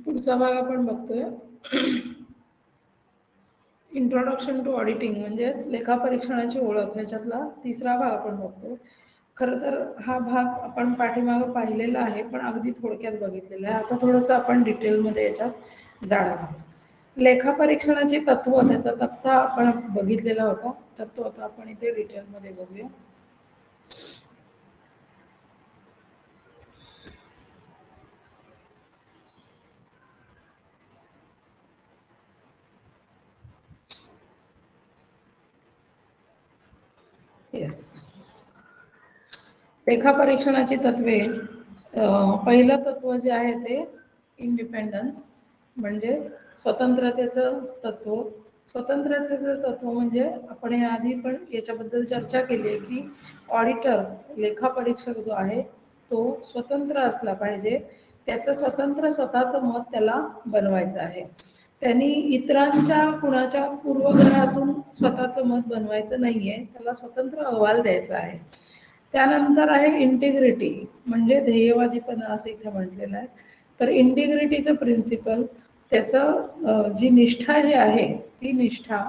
पुढचा भाग आपण बघतोय. इंट्रोडक्शन टू ऑडिटिंग म्हणजेच लेखापरीक्षणाची ओळख, ह्याच्यातला तिसरा भाग आपण बघतोय. खरं तर हा भाग आपण पाठीमागं पाहिलेला आहे, पण अगदी थोडक्यात बघितलेला आहे. आता थोडंसं आपण डिटेलमध्ये याच्यात जाणार आहोत. लेखापरीक्षणाची तत्व, त्याचा तक्ता आपण बघितलेला होता. तत्व आता आपण इथे डिटेलमध्ये बघूया. येस, लेखापरीक्षणाची तत्वे. पहिलं तत्व जे आहे ते इंडिपेंडन्स म्हणजेच स्वतंत्रतेचं तत्व. स्वतंत्रतेचं तत्व म्हणजे आपण याआधी पण याच्याबद्दल चर्चा केली आहे की ऑडिटर, लेखापरीक्षक जो आहे तो स्वतंत्र असला पाहिजे. त्याचं स्वतंत्र स्वतःचं मत त्याला बनवायचं आहे. त्यांनी इतरांच्या कुणाच्या पूर्वग्रहातून स्वतःचं मत बनवायचं नाही आहे, त्याला स्वतंत्र अहवाल द्यायचा आहे. त्यानंतर आहे इंटिग्रिटी म्हणजे ध्येयवादीपणा, असं इथे म्हटलेलं आहे. तर इंटिग्रिटीचं प्रिन्सिपल, त्याचं जी निष्ठा जी आहे ती निष्ठा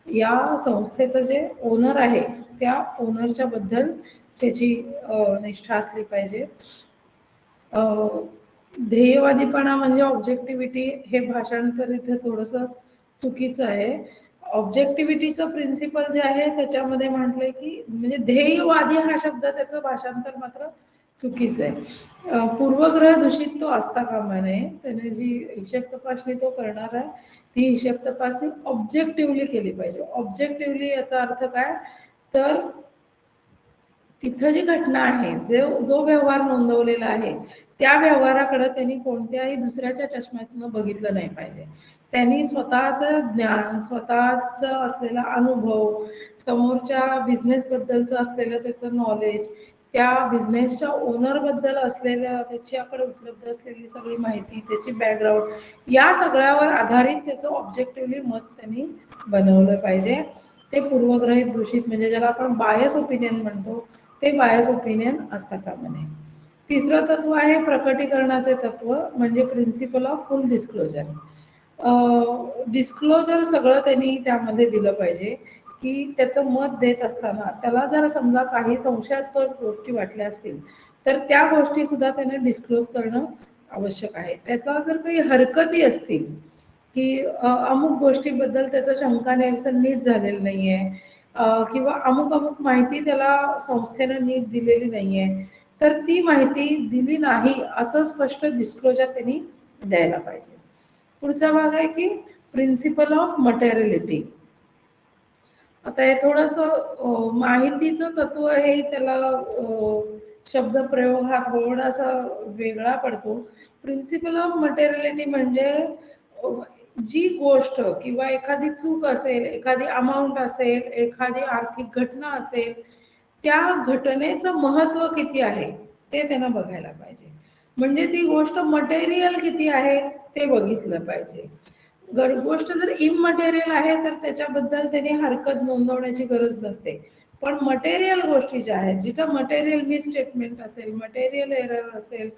या संस्थेचं जे ओनर आहे त्या ओनरच्या बद्दल त्याची निष्ठा असली पाहिजे. ध्येयवादीपणा म्हणजे ऑब्जेक्टिव्हिटी, हे भाषांतर इथे थोडंसं चुकीचं आहे. ऑब्जेक्टिव्हिटीचं प्रिन्सिपल जे आहे त्याच्यामध्ये म्हटलंय की म्हणजे ध्येयवादी हा शब्द, त्याचं भाषांतर मात्र चुकीचं आहे. पूर्वग्रह दूषित तो असता कामा नये. त्याने जी हिशेब तपासणी तो करणार आहे ती हिशेब तपासणी ऑब्जेक्टिव्हली केली पाहिजे. ऑब्जेक्टिव्हली याचा अर्थ काय, तर तिथं जी घटना आहे, जो व्यवहार नोंदवलेला आहे त्या व्यवहाराकडे त्यांनी कोणत्याही दुसऱ्याच्या चष्म्यातून बघितलं नाही पाहिजे. त्यांनी स्वतःचं ज्ञान, स्वतःचं असलेला अनुभव, समोरच्या बिझनेसबद्दलचं असलेलं त्याचं नॉलेज, त्या बिझनेसच्या ओनरबद्दल असलेल्या त्याच्याकडे उपलब्ध असलेली सगळी माहिती, त्याची बॅकग्राऊंड, या सगळ्यावर आधारित त्याचं ऑब्जेक्टिव्हली मत त्यांनी बनवलं पाहिजे. ते पूर्वग्रहित दूषित म्हणजे ज्याला आपण बायस ओपिनियन म्हणतो, ते बायस ओपिनियन असता कामा नये. तिसरं तत्व आहे प्रकटीकरणाचे तत्व म्हणजे principle of full disclosure. Disclosure सगळं त्यांनी त्यामध्ये दिलं पाहिजे की त्याचं मत देत असताना त्याला जर समजा काही संशयास्पद गोष्टी वाटल्या असतील तर त्या गोष्टी सुद्धा त्याने डिस्क्लोज करणं आवश्यक आहे. त्याचा जर काही हरकती असतील की अमुक गोष्टीबद्दल त्याचं शंका निरसन नीट झालेलं नाही आहे, किंवा अमुक अमुक माहिती त्याला संस्थेनं नीट दिलेली नाही आहे, तर ती माहिती दिली नाही असं स्पष्ट डिस्क्लोजर त्यांनी द्यायला पाहिजे. पुढचा भाग आहे की प्रिन्सिपल ऑफ मटेरियलिटी. आता हे थोडंसं माहितीचं तत्व हे त्याला शब्दप्रयोग हा थोडासा वेगळा पडतो. प्रिन्सिपल ऑफ मटेरियलिटी म्हणजे जी गोष्ट किंवा एखादी चूक असेल, एखादी अमाऊंट असेल, एखादी आर्थिक घटना असेल, त्या घटनेचं महत्त्व किती आहे ते त्यांना बघायला पाहिजे. म्हणजे ती गोष्ट मटेरियल किती आहे ते बघितलं पाहिजे. गोष्ट जर इमटेरियल आहे तर त्याच्याबद्दल त्यांनी हरकत नोंदवण्याची गरज नसते. पण मटेरियल गोष्टी ज्या आहेत, जिथं मटेरियल मिसस्टेटमेंट असेल, मटेरियल एरर असेल,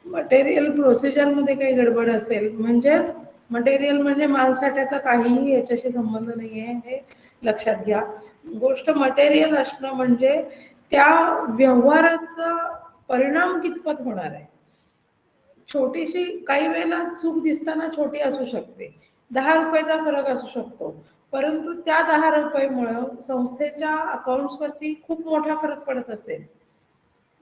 मटेरियल प्रोसिजरमध्ये काही गडबड असेल, म्हणजेच मटेरियल म्हणजे मालसाठ्याचा काहीही याच्याशी संबंध नाही आहे, हे लक्षात घ्या. गोष्ट मटेरियल असणं म्हणजे त्या व्यवहाराचा परिणाम कितपत होणार आहे. छोटीशी काही वेळेला चूक दिसताना छोटी असू शकते, 10 रुपयाचा फरक असू शकतो, परंतु त्या 10 रुपयामुळं संस्थेच्या अकाउंट्सवरती खूप मोठा फरक पडत असेल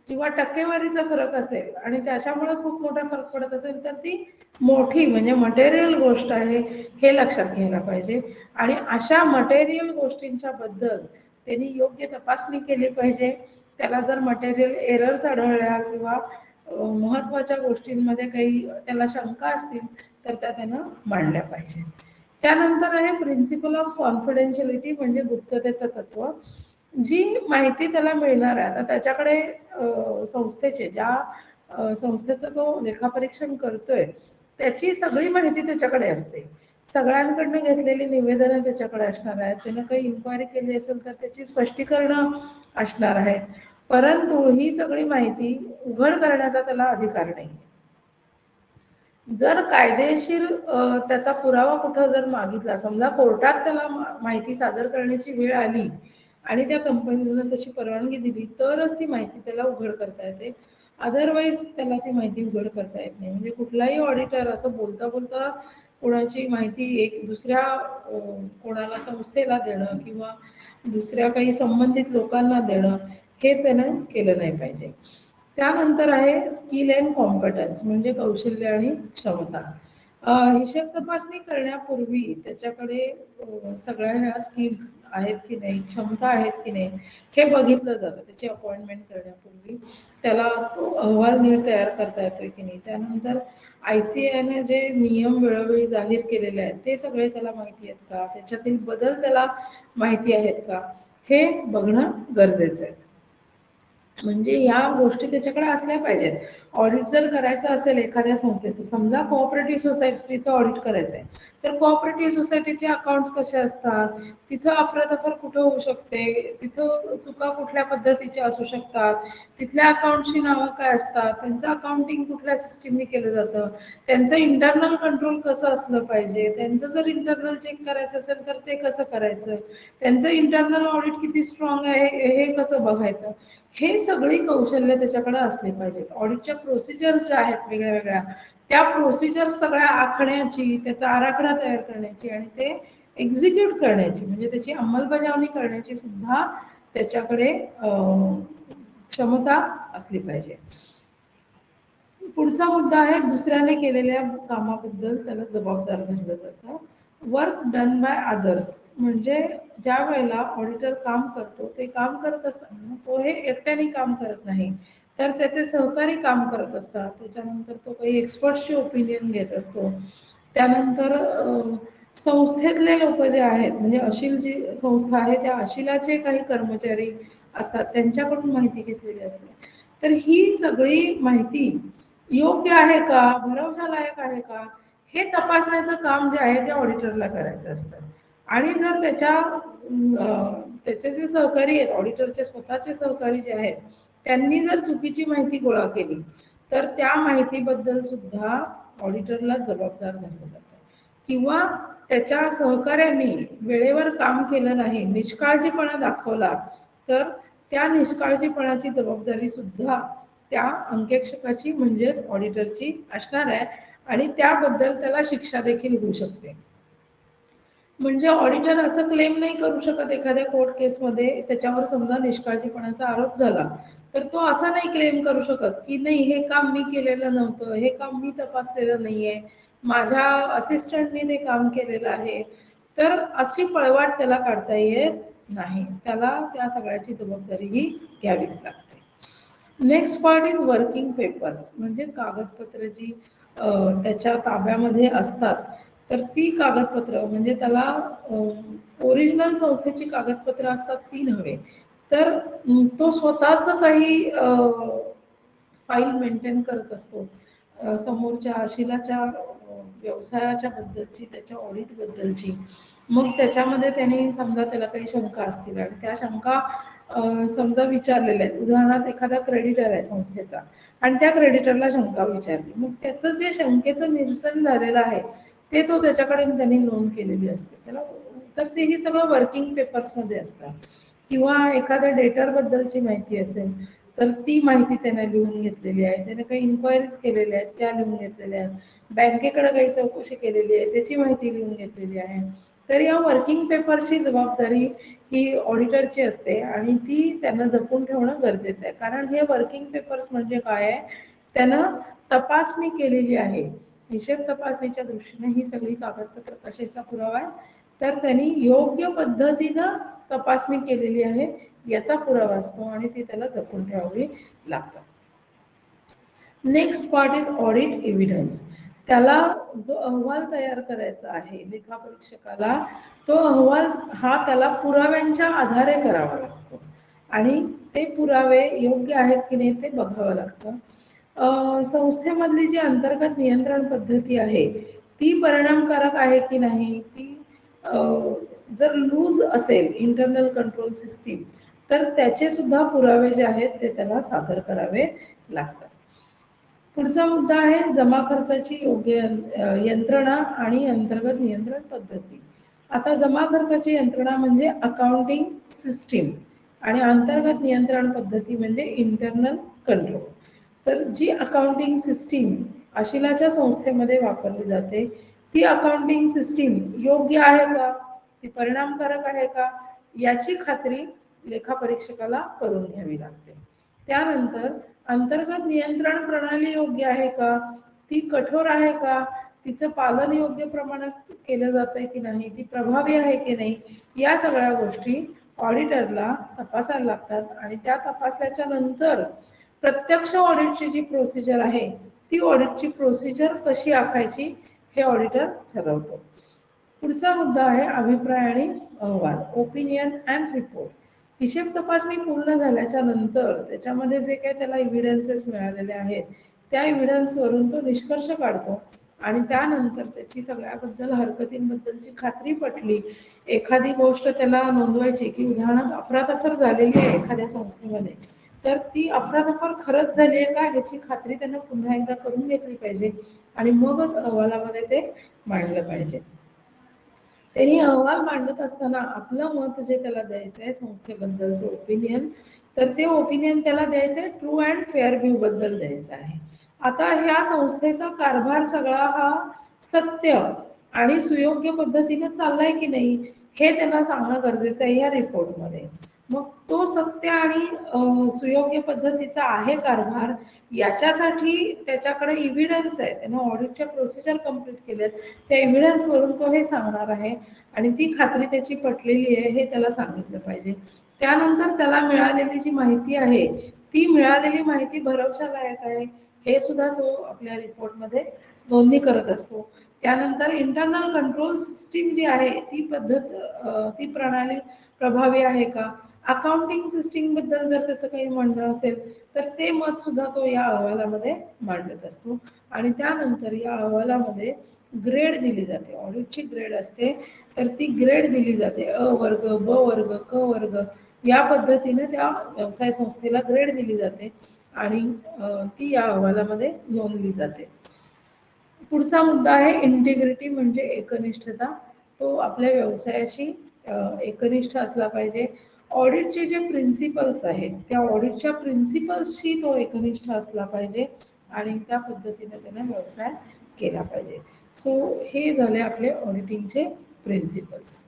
किंवा टक्केवारीचा फरक असेल आणि त्याच्यामुळे खूप मोठा फरक पडत असेल तर ती मोठी म्हणजे मटेरियल गोष्ट आहे, हे लक्षात घ्यायला पाहिजे. आणि अशा मटेरियल गोष्टींच्या बद्दल त्यांनी योग्य तपासणी केली पाहिजे. त्याला जर मटेरियल एरर्स आढळल्या किंवा महत्त्वाच्या गोष्टींमध्ये काही त्याला शंका असतील तर त्या त्यानं मांडल्या पाहिजे. त्यानंतर आहे प्रिन्सिपल ऑफ कॉन्फिडेन्शियलिटी म्हणजे गुप्ततेचं तत्व. जी माहिती त्याला मिळणार आहे, आता त्याच्याकडे संस्थेचे संस्थेचं तो लेखापरीक्षण करतोय त्याची सगळी माहिती त्याच्याकडे असते. सगळ्यांकडनं घेतलेली निवेदनं त्याच्याकडे असणार आहेत, त्यानं काही इन्क्वायरी केली असेल तर त्याची स्पष्टीकरणं असणार आहेत, परंतु ही सगळी माहिती उघड करण्याचा त्याला अधिकार नाही. जर कायदेशीर त्याचा पुरावा कुठं जर मागितला, समजा कोर्टात त्याला माहिती सादर करण्याची वेळ आली आणि त्या कंपनीनं तशी परवानगी दिली, तरच ती माहिती त्याला उघड करता येते. अदरवाईज त्याला ती माहिती उघड करता येत नाही. म्हणजे कुठलाही ऑडिटर असं बोलता बोलता कोणाची माहिती एक दुसऱ्या कोणाला संस्थेला देणं किंवा दुसऱ्या काही संबंधित लोकांना देणं, हे त्यानं केलं नाही पाहिजे. त्यानंतर आहे स्किल अँड कॉम्पिटन्स, म्हणजे कौशल्य आणि क्षमता. हिशेब तपासणी करण्यापूर्वी त्याच्याकडे सगळ्या ह्या स्किल्स आहेत की नाही, क्षमता आहेत की नाही, हे बघितलं जातं. त्याची अपॉइंटमेंट करण्यापूर्वी त्याला तो अहवाल नीट तयार करता येतोय की नाही. त्यानंतर ICAI जे नियम वेळोवेळी जाहीर केलेले आहेत ते सगळे त्याला माहिती आहेत का, त्याच्यातील बदल त्याला माहिती आहेत का, हे बघणं गरजेचं आहे. म्हणजे या गोष्टी त्याच्याकडे असल्या पाहिजेत. ऑडिट जर करायचं असेल एखाद्या संस्थेचं, समजा कोऑपरेटिव्ह सोसायटीचं ऑडिट करायचं आहे, तर कोऑपरेटिव्ह सोसायटीचे अकाउंट्स कसे असतात, तिथं अफरातफर कुठं होऊ शकते, तिथं चुका कुठल्या पद्धतीच्या असू शकतात, तिथल्या अकाउंटची नावं काय असतात, त्यांचं अकाउंटिंग कुठल्या सिस्टीमने केलं जातं, त्यांचं इंटरनल कंट्रोल कसं असलं पाहिजे, त्यांचं जर इंटरनल चेक करायचं असेल तर ते कसं करायचं, त्यांचं इंटरनल ऑडिट किती स्ट्रॉंग आहे हे कसं बघायचं, हे सगळी कौशल्य त्याच्याकडे असली पाहिजेत. ऑडिटच्या प्रोसिजर्स ज्या आहेत वेगळ्या वेगळ्या, त्या प्रोसिजर्स सगळ्या आखण्याची, त्याचा आराखडा तयार करण्याची आणि ते एक्झिक्यूट करण्याची, म्हणजे त्याची अंमलबजावणी करण्याची सुद्धा त्याच्याकडे क्षमता असली पाहिजे. पुढचा मुद्दा आहे दुसऱ्याने केलेल्या कामाबद्दल त्याला जबाबदार धरलं जातं. वर्क डन बाय अदर्स, म्हणजे ज्या वेळेला ऑडिटर काम करतो ते काम करत असताना तो हे एकट्याने काम करत नाही, तर त्याचे सहकारी काम करत असतात. त्याच्यानंतर तो काही एक्सपर्ट्सची ओपिनियन घेत असतो. त्यानंतर संस्थेतले लोक जे आहेत, म्हणजे अशील जी संस्था आहे त्या अशिलाचे काही कर्मचारी असतात, त्यांच्याकडून माहिती घेतलेली असते. तर ही सगळी माहिती योग्य आहे का, भरवशालायक आहे का, हे तपासण्याचं काम जे आहे ते ऑडिटरला करायचं असतं. आणि जर त्याचे जे सहकारी आहेत, ऑडिटरचे स्वतःचे सहकारी जे आहेत, त्यांनी जर चुकीची माहिती गोळा केली तर त्या माहितीबद्दल सुद्धा ऑडिटरला जबाबदार धरलं जातं. किंवा त्याच्या सहकाऱ्यांनी वेळेवर काम केलं नाही, निष्काळजीपणा दाखवला, तर त्या निष्काळजीपणाची जबाबदारी सुद्धा त्या अंकेक्षकाची म्हणजेच ऑडिटरची असणार आहे आणि त्याबद्दल त्याला शिक्षा देखील होऊ शकते. म्हणजे ऑडिटर असं क्लेम नाही करू शकत एखाद्या कोर्ट केसमध्ये, त्याच्यावर समजा निष्काळजीपणाचा आरोप झाला तर तो असं नाही क्लेम करू शकत की नाही हे काम मी केलेलं नव्हतं, हे काम मी तपासलेलं नाहीये, माझ्या असिस्टंटने ते काम केलेलं आहे. तर अशी पळवाट त्याला काढता येत नाही, त्याला त्या सगळ्याची जबाबदारी ही घ्यावीच लागते. Next part is working papers, म्हणजे कागदपत्र जी त्याच्या ताब्यामध्ये असतात, तर ती कागदपत्र म्हणजे त्याला ओरिजिनल संस्थेची कागदपत्र असतात ती नव्हे, तर तो स्वतःच काही फाईल मेंटेन करत असतो समोरच्या अशिलाच्या व्यवसायाच्या बद्दलची, त्याच्या ऑडिट बद्दलची. मग त्याच्यामध्ये त्यांनी समजा त्याला काही शंका असतील आणि त्या शंका समजा विचारलेल्या आहेत. उदाहरणार्थ एखादा क्रेडिटर आहे संस्थेचा आणि त्या क्रेडिटरला शंका विचारली, मग त्याचं जे शंकेचं निरसन झालेलं आहे ते तो त्याच्याकडे त्यांनी नोंद केलेली असते त्याला. तर तेही सगळं वर्किंग पेपर्समध्ये असतं. किंवा एखाद्या डेटर बद्दलची माहिती असेल तर ती माहिती त्याने लिहून घेतलेली आहे, त्याने काही इन्क्वायरीज केलेल्या आहेत त्या लिहून घेतलेल्या आहेत, बँकेकडे काही चौकशी केलेली आहे त्याची माहिती लिहून घेतलेली आहे. तर या वर्किंग पेपरची जबाबदारी ही ऑडिटरची असते आणि ती त्यांना जपून ठेवणं गरजेचं आहे. कारण हे वर्किंग पेपर्स म्हणजे काय आहे, त्यानं तपासणी केलेली आहे, हिशेब तपासणीच्या दृष्टीने ही सगळी कागदपत्र कशाचा पुरावा आहे, तर त्यांनी योग्य पद्धतीनं तपासणी केलेली आहे याचा पुरावा असतो आणि ती त्याला जपून ठेवावी लागतात. Next part is audit evidence. त्याला जो अहवाल तयार करायचा आहे लेखापरीक्षकाला, तो अहवाल हा त्याला पुराव्यांच्या आधारे करावा लागतो आणि ते पुरावे योग्य आहेत की नाही ते बघावं लागतं. संस्थेमधली जी अंतर्गत नियंत्रण पद्धती आहे ती परिणामकारक आहे की नाही, ती जर लूज असेल इंटरनल कंट्रोल सिस्टीम, तर त्याचे सुद्धा पुरावे जे आहेत ते त्याला सादर करावे लागतात. पुढचा मुद्दा आहे जमा खर्चाची योग्य यंत्रणा आणि अंतर्गत नियंत्रण पद्धती. आता जमा खर्चाची यंत्रणा म्हणजे अकाउंटिंग सिस्टीम आणि अंतर्गत नियंत्रण पद्धती म्हणजे इंटरनल कंट्रोल. तर जी अकाउंटिंग सिस्टीम अशिलाच्या संस्थेमध्ये वापरली जाते ती अकाउंटिंग सिस्टीम योग्य आहे का, ती परिणामकारक आहे का, याची खात्री लेखापरीक्षकाला करून घ्यावी लागते. त्यानंतर अंतर्गत नियंत्रण प्रणाली योग्य आहे का, ती कठोर आहे का, तिचं पालन योग्य प्रमाणात केलं जातंय की नाही, ती प्रभावी आहे की नाही, या सगळ्या गोष्टी ऑडिटरला तपासायला लागतात आणि त्या तपासल्याच्या नंतर प्रत्यक्ष ऑडिटची जी प्रोसिजर आहे ती ऑडिटची प्रोसिजर कशी आखायची हे ऑडिटर ठरवतो. पुढचा मुद्दा आहे अभिप्राय आणि अहवाल, ओपिनियन अँड रिपोर्ट. हिशेब तपासणी पूर्ण झाल्याच्या नंतर त्याच्यामध्ये जे काही त्याला इव्हिडन्सेस मिळालेले आहेत त्या एव्हिडन्सवरून तो निष्कर्ष काढतो आणि त्यानंतर त्याची सगळ्याबद्दल हरकतींबद्दलची खात्री पटली, एखादी गोष्ट त्याला नोंदवायची की उदाहरणार्थ अफरातफर झालेली आहे एखाद्या संस्थेमध्ये, तर ती अफरातफर खरंच झाली आहे का ह्याची खात्री त्यानं पुन्हा एकदा करून घेतली पाहिजे आणि मगच अहवालामध्ये ते मांडलं पाहिजे. त्यांनी अहवाल मांडत असताना आपलं मत जे त्याला द्यायचं आहे संस्थेबद्दलचं ओपिनियन, तर ते ओपिनियन त्याला द्यायचं आहे ट्रू अँड फेअर व्ह्यू बद्दल द्यायचं आहे. आता ह्या संस्थेचा कारभार सगळा हा सत्य आणि सुयोग्य पद्धतीने चाललाय की नाही हे त्यांना सांगणं गरजेचं आहे या रिपोर्टमध्ये. मग तो सत्य आणि सुयोग्य पद्धतीचा आहे कारभार याच्यासाठी त्याच्याकडे इव्हिडन्स आहे, त्यानं ऑडिटच्या प्रोसिजर कंप्लीट केल्यात, त्या एव्हिडन्सवरून तो हे सांगणार आहे आणि ती खात्री त्याची पटलेली आहे हे त्याला सांगितलं पाहिजे. त्यानंतर त्याला मिळालेली जी माहिती आहे ती मिळालेली माहिती भरवशालायक आहे हे सुद्धा तो आपल्या रिपोर्टमध्ये नोंदणी करत असतो. त्यानंतर इंटरनल कंट्रोल सिस्टीम जी आहे ती पद्धत ती प्रणाली प्रभावी आहे का, अकाउंटिंग सिस्टीम बद्दल जर त्याचं काही म्हणणं असेल तर ते मत सुद्धा तो या अहवालामध्ये मांडत असतो. आणि त्यानंतर या अहवालामध्ये ग्रेड दिली जाते, ऑडिटची ग्रेड असते तर ती ग्रेड दिली जाते, अ वर्ग, ब वर्ग, क वर्ग या पद्धतीने त्या व्यवसाय संस्थेला ग्रेड दिली जाते आणि ती या अहवालामध्ये नोंदली जाते. पुढचा मुद्दा आहे इंटिग्रिटी म्हणजे एकनिष्ठता. तो आपल्या व्यवसायाशी एकनिष्ठ असला पाहिजे. ऑडिटचे जे प्रिन्सिपल्स आहेत त्या ऑडिटच्या प्रिन्सिपल्सशी तो एकनिष्ठ असला पाहिजे आणि त्या पद्धतीने त्याने व्यवसाय केला पाहिजे. सो हे झाले आपले ऑडिटिंगचे प्रिन्सिपल्स.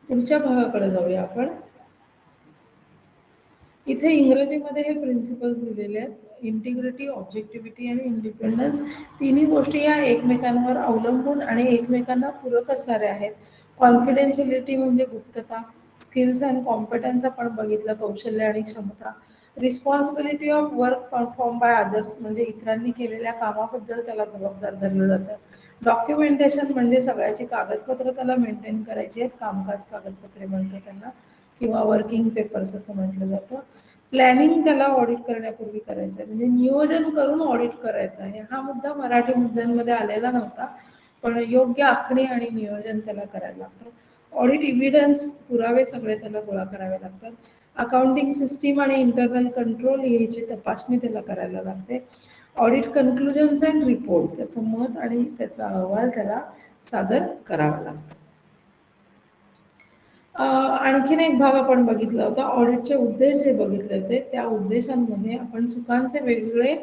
पुढच्या भागाकडे जाऊया आपण. इथे इंग्रजीमध्ये हे प्रिन्सिपल्स दिलेले आहेत. इंटिग्रिटी, ऑब्जेक्टिव्हिटी आणि इंडिपेंडन्स तिन्ही गोष्टी या एकमेकांवर अवलंबून आणि एकमेकांना पूरक असणाऱ्या आहेत. कॉन्फिडेन्शियलिटी म्हणजे गुप्तता, स्किल्स अँड कॉम्पिटन्स आपण बघितलं, कौशल्य आणि क्षमता. Responsibility of work perform by others म्हणजे इतरांनी केलेल्या कामाबद्दल त्याला जबाबदार धरलं जातं. डॉक्युमेंटेशन म्हणजे सगळ्याची कागदपत्र त्याला मेंटेन करायची आहेत, कामकाज कागदपत्रे म्हणतो त्यांना किंवा वर्किंग पेपर्स असं म्हटलं जातं. प्लॅनिंग त्याला ऑडिट करण्यापूर्वी करायचं आहे म्हणजे नियोजन करून ऑडिट करायचं आहे. हा मुद्दा मराठी मुद्द्यांमध्ये आलेला नव्हता पण योग्य आखणी आणि नियोजन त्याला करायला लागतं. ऑडिट इव्हिडन्स पुरावे सगळे त्याला गोळा करावे लागतात. अकाउंटिंग सिस्टीम आणि इंटरनल कंट्रोल याची तपासणी त्याला करायला लागते. ऑडिट कन्क्लुजन्स अँड रिपोर्ट त्याचं मत आणि त्याचा अहवाल त्याला सादर करावा लागतो. आणखीन एक भाग आपण बघितला होता, ऑडिटचे उद्देश जे बघितले होते त्या उद्देशांमध्ये आपण चुकांचे वेगवेगळे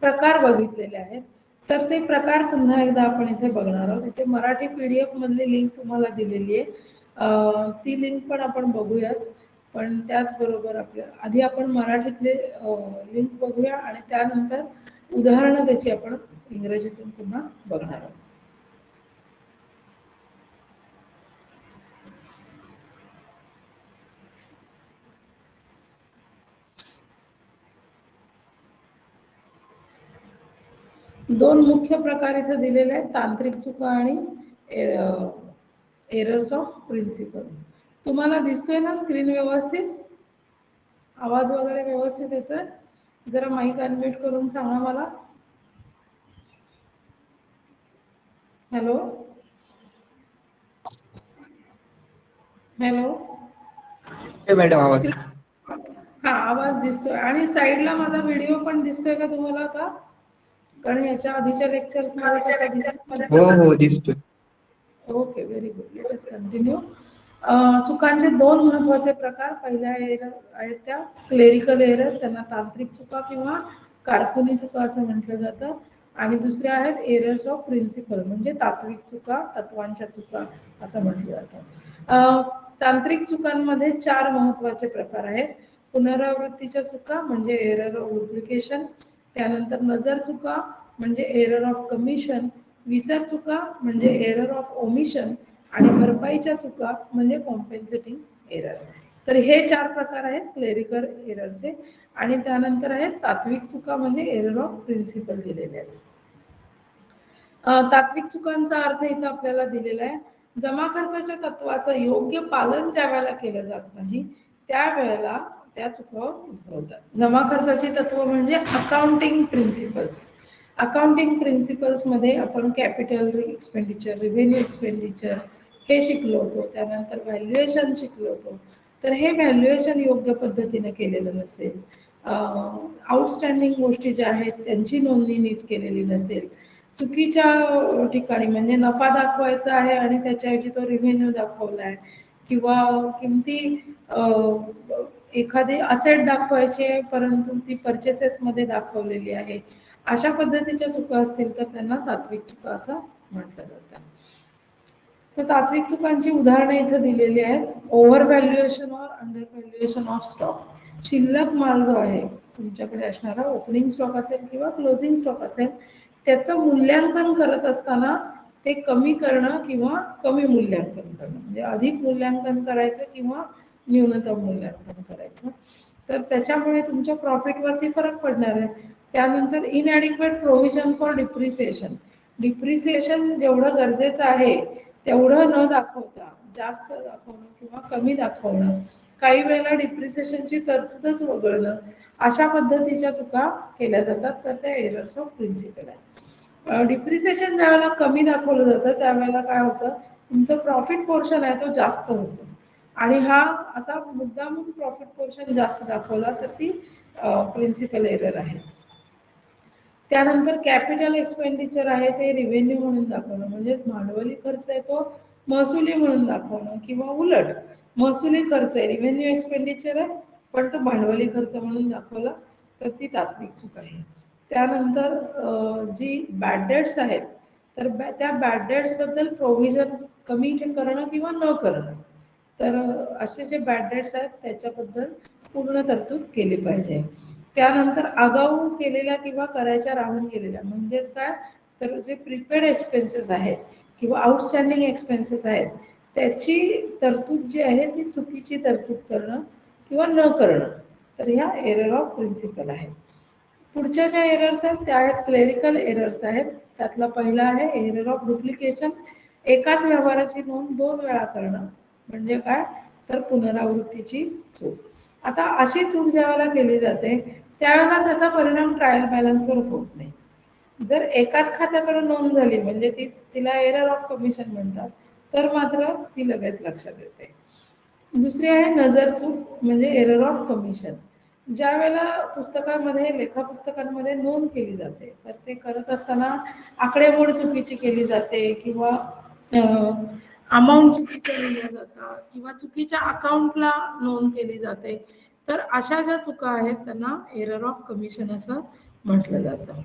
प्रकार बघितलेले आहेत. तर ते प्रकार पुन्हा एकदा आपण इथे बघणार आहोत. इथे मराठी PDF मधली लिंक तुम्हाला दिलेली आहे, ती लिंक पण आपण बघूयाच. पण त्याचबरोबर आपल्या आधी आपण मराठीतले लिंक बघूया आणि त्यानंतर उदाहरणं त्याची आपण इंग्रजीतून पुन्हा बघणार आहोत. दोन मुख्य प्रकार इथे दिलेले आहेत, तांत्रिक चुका आणि एरर्स ऑफ प्रिन्सिपल. तुम्हाला दिसतोय ना स्क्रीन व्यवस्थित, आवाज वगैरे व्यवस्थित येतोय? जरा माईक अनम्यूट करून सांगा मला. हॅलो हॅलो मॅडम आवाज हा, आवाज दिसतोय आणि साईडला माझा व्हिडिओ पण दिसतोय का तुम्हाला आता? कारण याच्या आधीच्या लेक्चर्स मध्ये कसा दिसत. हो हो दिसतोय. Okay, very good. Let us continue. चुकांचे दोन महत्वाचे प्रकार. पहिल्या एरर आहेत त्या क्लेरिकल एरर, त्यांना तांत्रिक चुका किंवा कारकुनी चुका असं म्हटलं जातं. आणि दुसऱ्या आहेत एरर्स ऑफ प्रिन्सिपल, म्हणजे तात्विक चुका, तत्वांच्या चुका असं म्हटलं जातं. तांत्रिक चुकांमध्ये 4 महत्वाचे प्रकार आहेत. पुनरावृत्तीच्या चुका म्हणजे एरर ऑफ डुप्लिकेशन, त्यानंतर नजर चुका म्हणजे एरर ऑफ कमिशन, विसर चुका म्हणजे एरर ऑफ ओमिशन, आणि भरपाईच्या चुका म्हणजे कॉम्पेन्सेटिंग एरर. तर हे 4 प्रकार आहेत क्लेरिकल एररचे. आणि त्यानंतर आहेत तात्विक चुका म्हणजे एरर ऑफ प्रिन्सिपल दिलेले आहेत. तात्विक चुकांचा अर्थ इथं आपल्याला दिलेला आहे. जमा खर्चाच्या तत्वाचं योग्य पालन ज्या वेळेला केलं जात नाही त्यावेळेला त्या चुका उद्भवतात. जमा खर्चाची तत्व म्हणजे अकाउंटिंग प्रिन्सिपल्स. अकाउंटिंग प्रिन्सिपल्स मध्ये आपण कॅपिटल एक्सपेंडिचर, रिव्हेन्यू एक्सपेंडिचर हे शिकलो होतो. त्यानंतर व्हॅल्युएशन शिकलो होतो. तर हे व्हॅल्युएशन योग्य पद्धतीने केलेलं नसेल, आउटस्टँडिंग गोष्टी ज्या आहेत त्यांची नोंदणी नीट केलेली नसेल, चुकीच्या ठिकाणी म्हणजे नफा दाखवायचा आहे आणि त्याच्याऐवजी तो रिव्हेन्यू दाखवला आहे, किंवा किमती एखादी असेट दाखवायची आहे परंतु ती परचेसेस मध्ये दाखवलेली आहे, अशा पद्धतीच्या चुका असतील तर त्यांना तात्विक चुका असं म्हटलं जातं. तर तात्विक चुकांची उदाहरणं इथं दिलेली आहेत. ओव्हर व्हॅल्युएशन और अंडर व्हॅल्युएशन ऑफ स्टॉक. शिल्लक माल जो आहे तुमच्याकडे असणारा, ओपनिंग स्टॉक असेल किंवा क्लोजिंग स्टॉक असेल, त्याचं मूल्यांकन करत असताना ते कमी करणं किंवा कमी मूल्यांकन करणं, म्हणजे अधिक मूल्यांकन करायचं किंवा न्यूनतम मूल्यांकन करायचं. तर त्याच्यामुळे तुमच्या प्रॉफिटवरती फरक पडणार आहे. त्यानंतर inadequate provision for depreciation. Depreciation जेवढं गरजेचं आहे तेवढं न दाखवता जास्त दाखवणं किंवा कमी दाखवणं, काही वेळेला डिप्रिसिएशनची तरतूदच वगळणं, अशा पद्धतीच्या चुका केल्या जातात. तर त्या एरर्स ऑफ प्रिन्सिपल आहे. डिप्रिसिएशन ज्यावेळेला कमी दाखवलं जातं त्यावेळेला काय होतं, तुमचं प्रॉफिट पोर्शन आहे तो जास्त होतो, आणि हा असा मुद्दामून प्रॉफिट पोर्शन जास्त दाखवला तर ती प्रिन्सिपल एरर आहे. त्यानंतर कॅपिटल एक्सपेंडिचर आहे ते रिव्हेन्यू म्हणून दाखवणं, म्हणजेच भांडवली खर्च आहे तो महसुली म्हणून दाखवणं, किंवा उलट महसुली खर्च आहे, रिव्हेन्यू एक्सपेंडिचर आहे पण तो भांडवली खर्च म्हणून दाखवला तर ती तात्विक चूक आहे. त्यानंतर जी बॅड डेट्स आहेत तर त्या बॅड डेट्सबद्दल प्रोव्हिजन कमी करणं किंवा न करणं, तर असे जे बॅड डेट्स आहेत त्याच्याबद्दल पूर्ण तरतूद केली पाहिजे. त्यानंतर आगाऊ केलेल्या किंवा करायच्या राहून गेलेल्या, म्हणजेच काय, तर जे प्रीपेड एक्सपेन्सेस आहेत किंवा आउटस्टँडिंग एक्सपेन्सेस आहेत त्याची तरतूद जी आहे ती चुकीची तरतूद करणं किंवा न करणं, तर ह्या एरर ऑफ प्रिन्सिपल आहेत. पुढच्या ज्या एरर्स आहेत त्या आहेत क्लेरिकल एरर्स आहेत. त्यातला पहिला आहे एरर ऑफ डुप्लिकेशन. एकाच व्यवहाराची नोंद 2 वेळा करणं, म्हणजे काय, तर पुनरावृत्तीची चूक. आता अशी चूक ज्या वेळेला केली जाते त्यावेळेला त्याचा परिणाम ट्रायल बॅलन्सवर होत नाही. जर एकाच खात्याकडे नोंद झाली म्हणजे तिला एरर ऑफ कमिशन म्हणतात, तर मात्र ती लगेच लक्षात येते. दुसरी आहे नजर चूक म्हणजे एरर ऑफ कमिशन. ज्या वेळेला पुस्तकामध्ये, लेखा पुस्तकांमध्ये नोंद केली जाते तर ते करत असताना आकडेमोड चुकीची केली जाते, किंवा अमाऊंट चुकीच्या लिहिल्या जातात, किंवा चुकीच्या अकाउंटला नोंद केली जाते, तर अशा ज्या चुका आहेत त्यांना एरर ऑफ कमिशन असं म्हटलं जातं.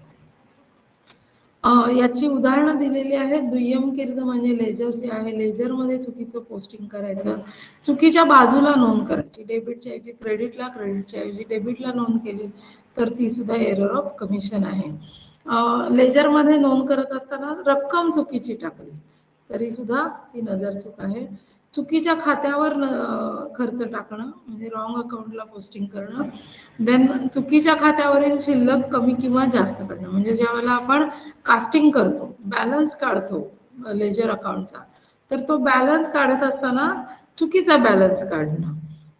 याची उदाहरणं दिलेली आहेत. दुय्यम कीर्द म्हणजे लेजर जे आहे, लेजरमध्ये चुकीचं पोस्टिंग करायचं, चुकीच्या बाजूला नोंद करायची, डेबिटच्या ऐवजी क्रेडिटला, क्रेडिटच्या ऐवजी डेबिटला नोंद केली तर ती सुद्धा एरर ऑफ कमिशन आहे. लेजरमध्ये नोंद करत असताना रक्कम चुकीची टाकली तरी सुद्धा ती नजर चूक आहे. चुकीच्या खात्यावर खर्च टाकणं म्हणजे रॉंग अकाउंटला पोस्टिंग करणं. देन चुकीच्या खात्यावरील शिल्लक कमी किंवा जास्त करणं, म्हणजे ज्यावेळेला आपण कास्टिंग करतो, बॅलन्स काढतो लेजर अकाउंटचा, तर तो बॅलन्स काढत असताना चुकीचा बॅलन्स काढणं.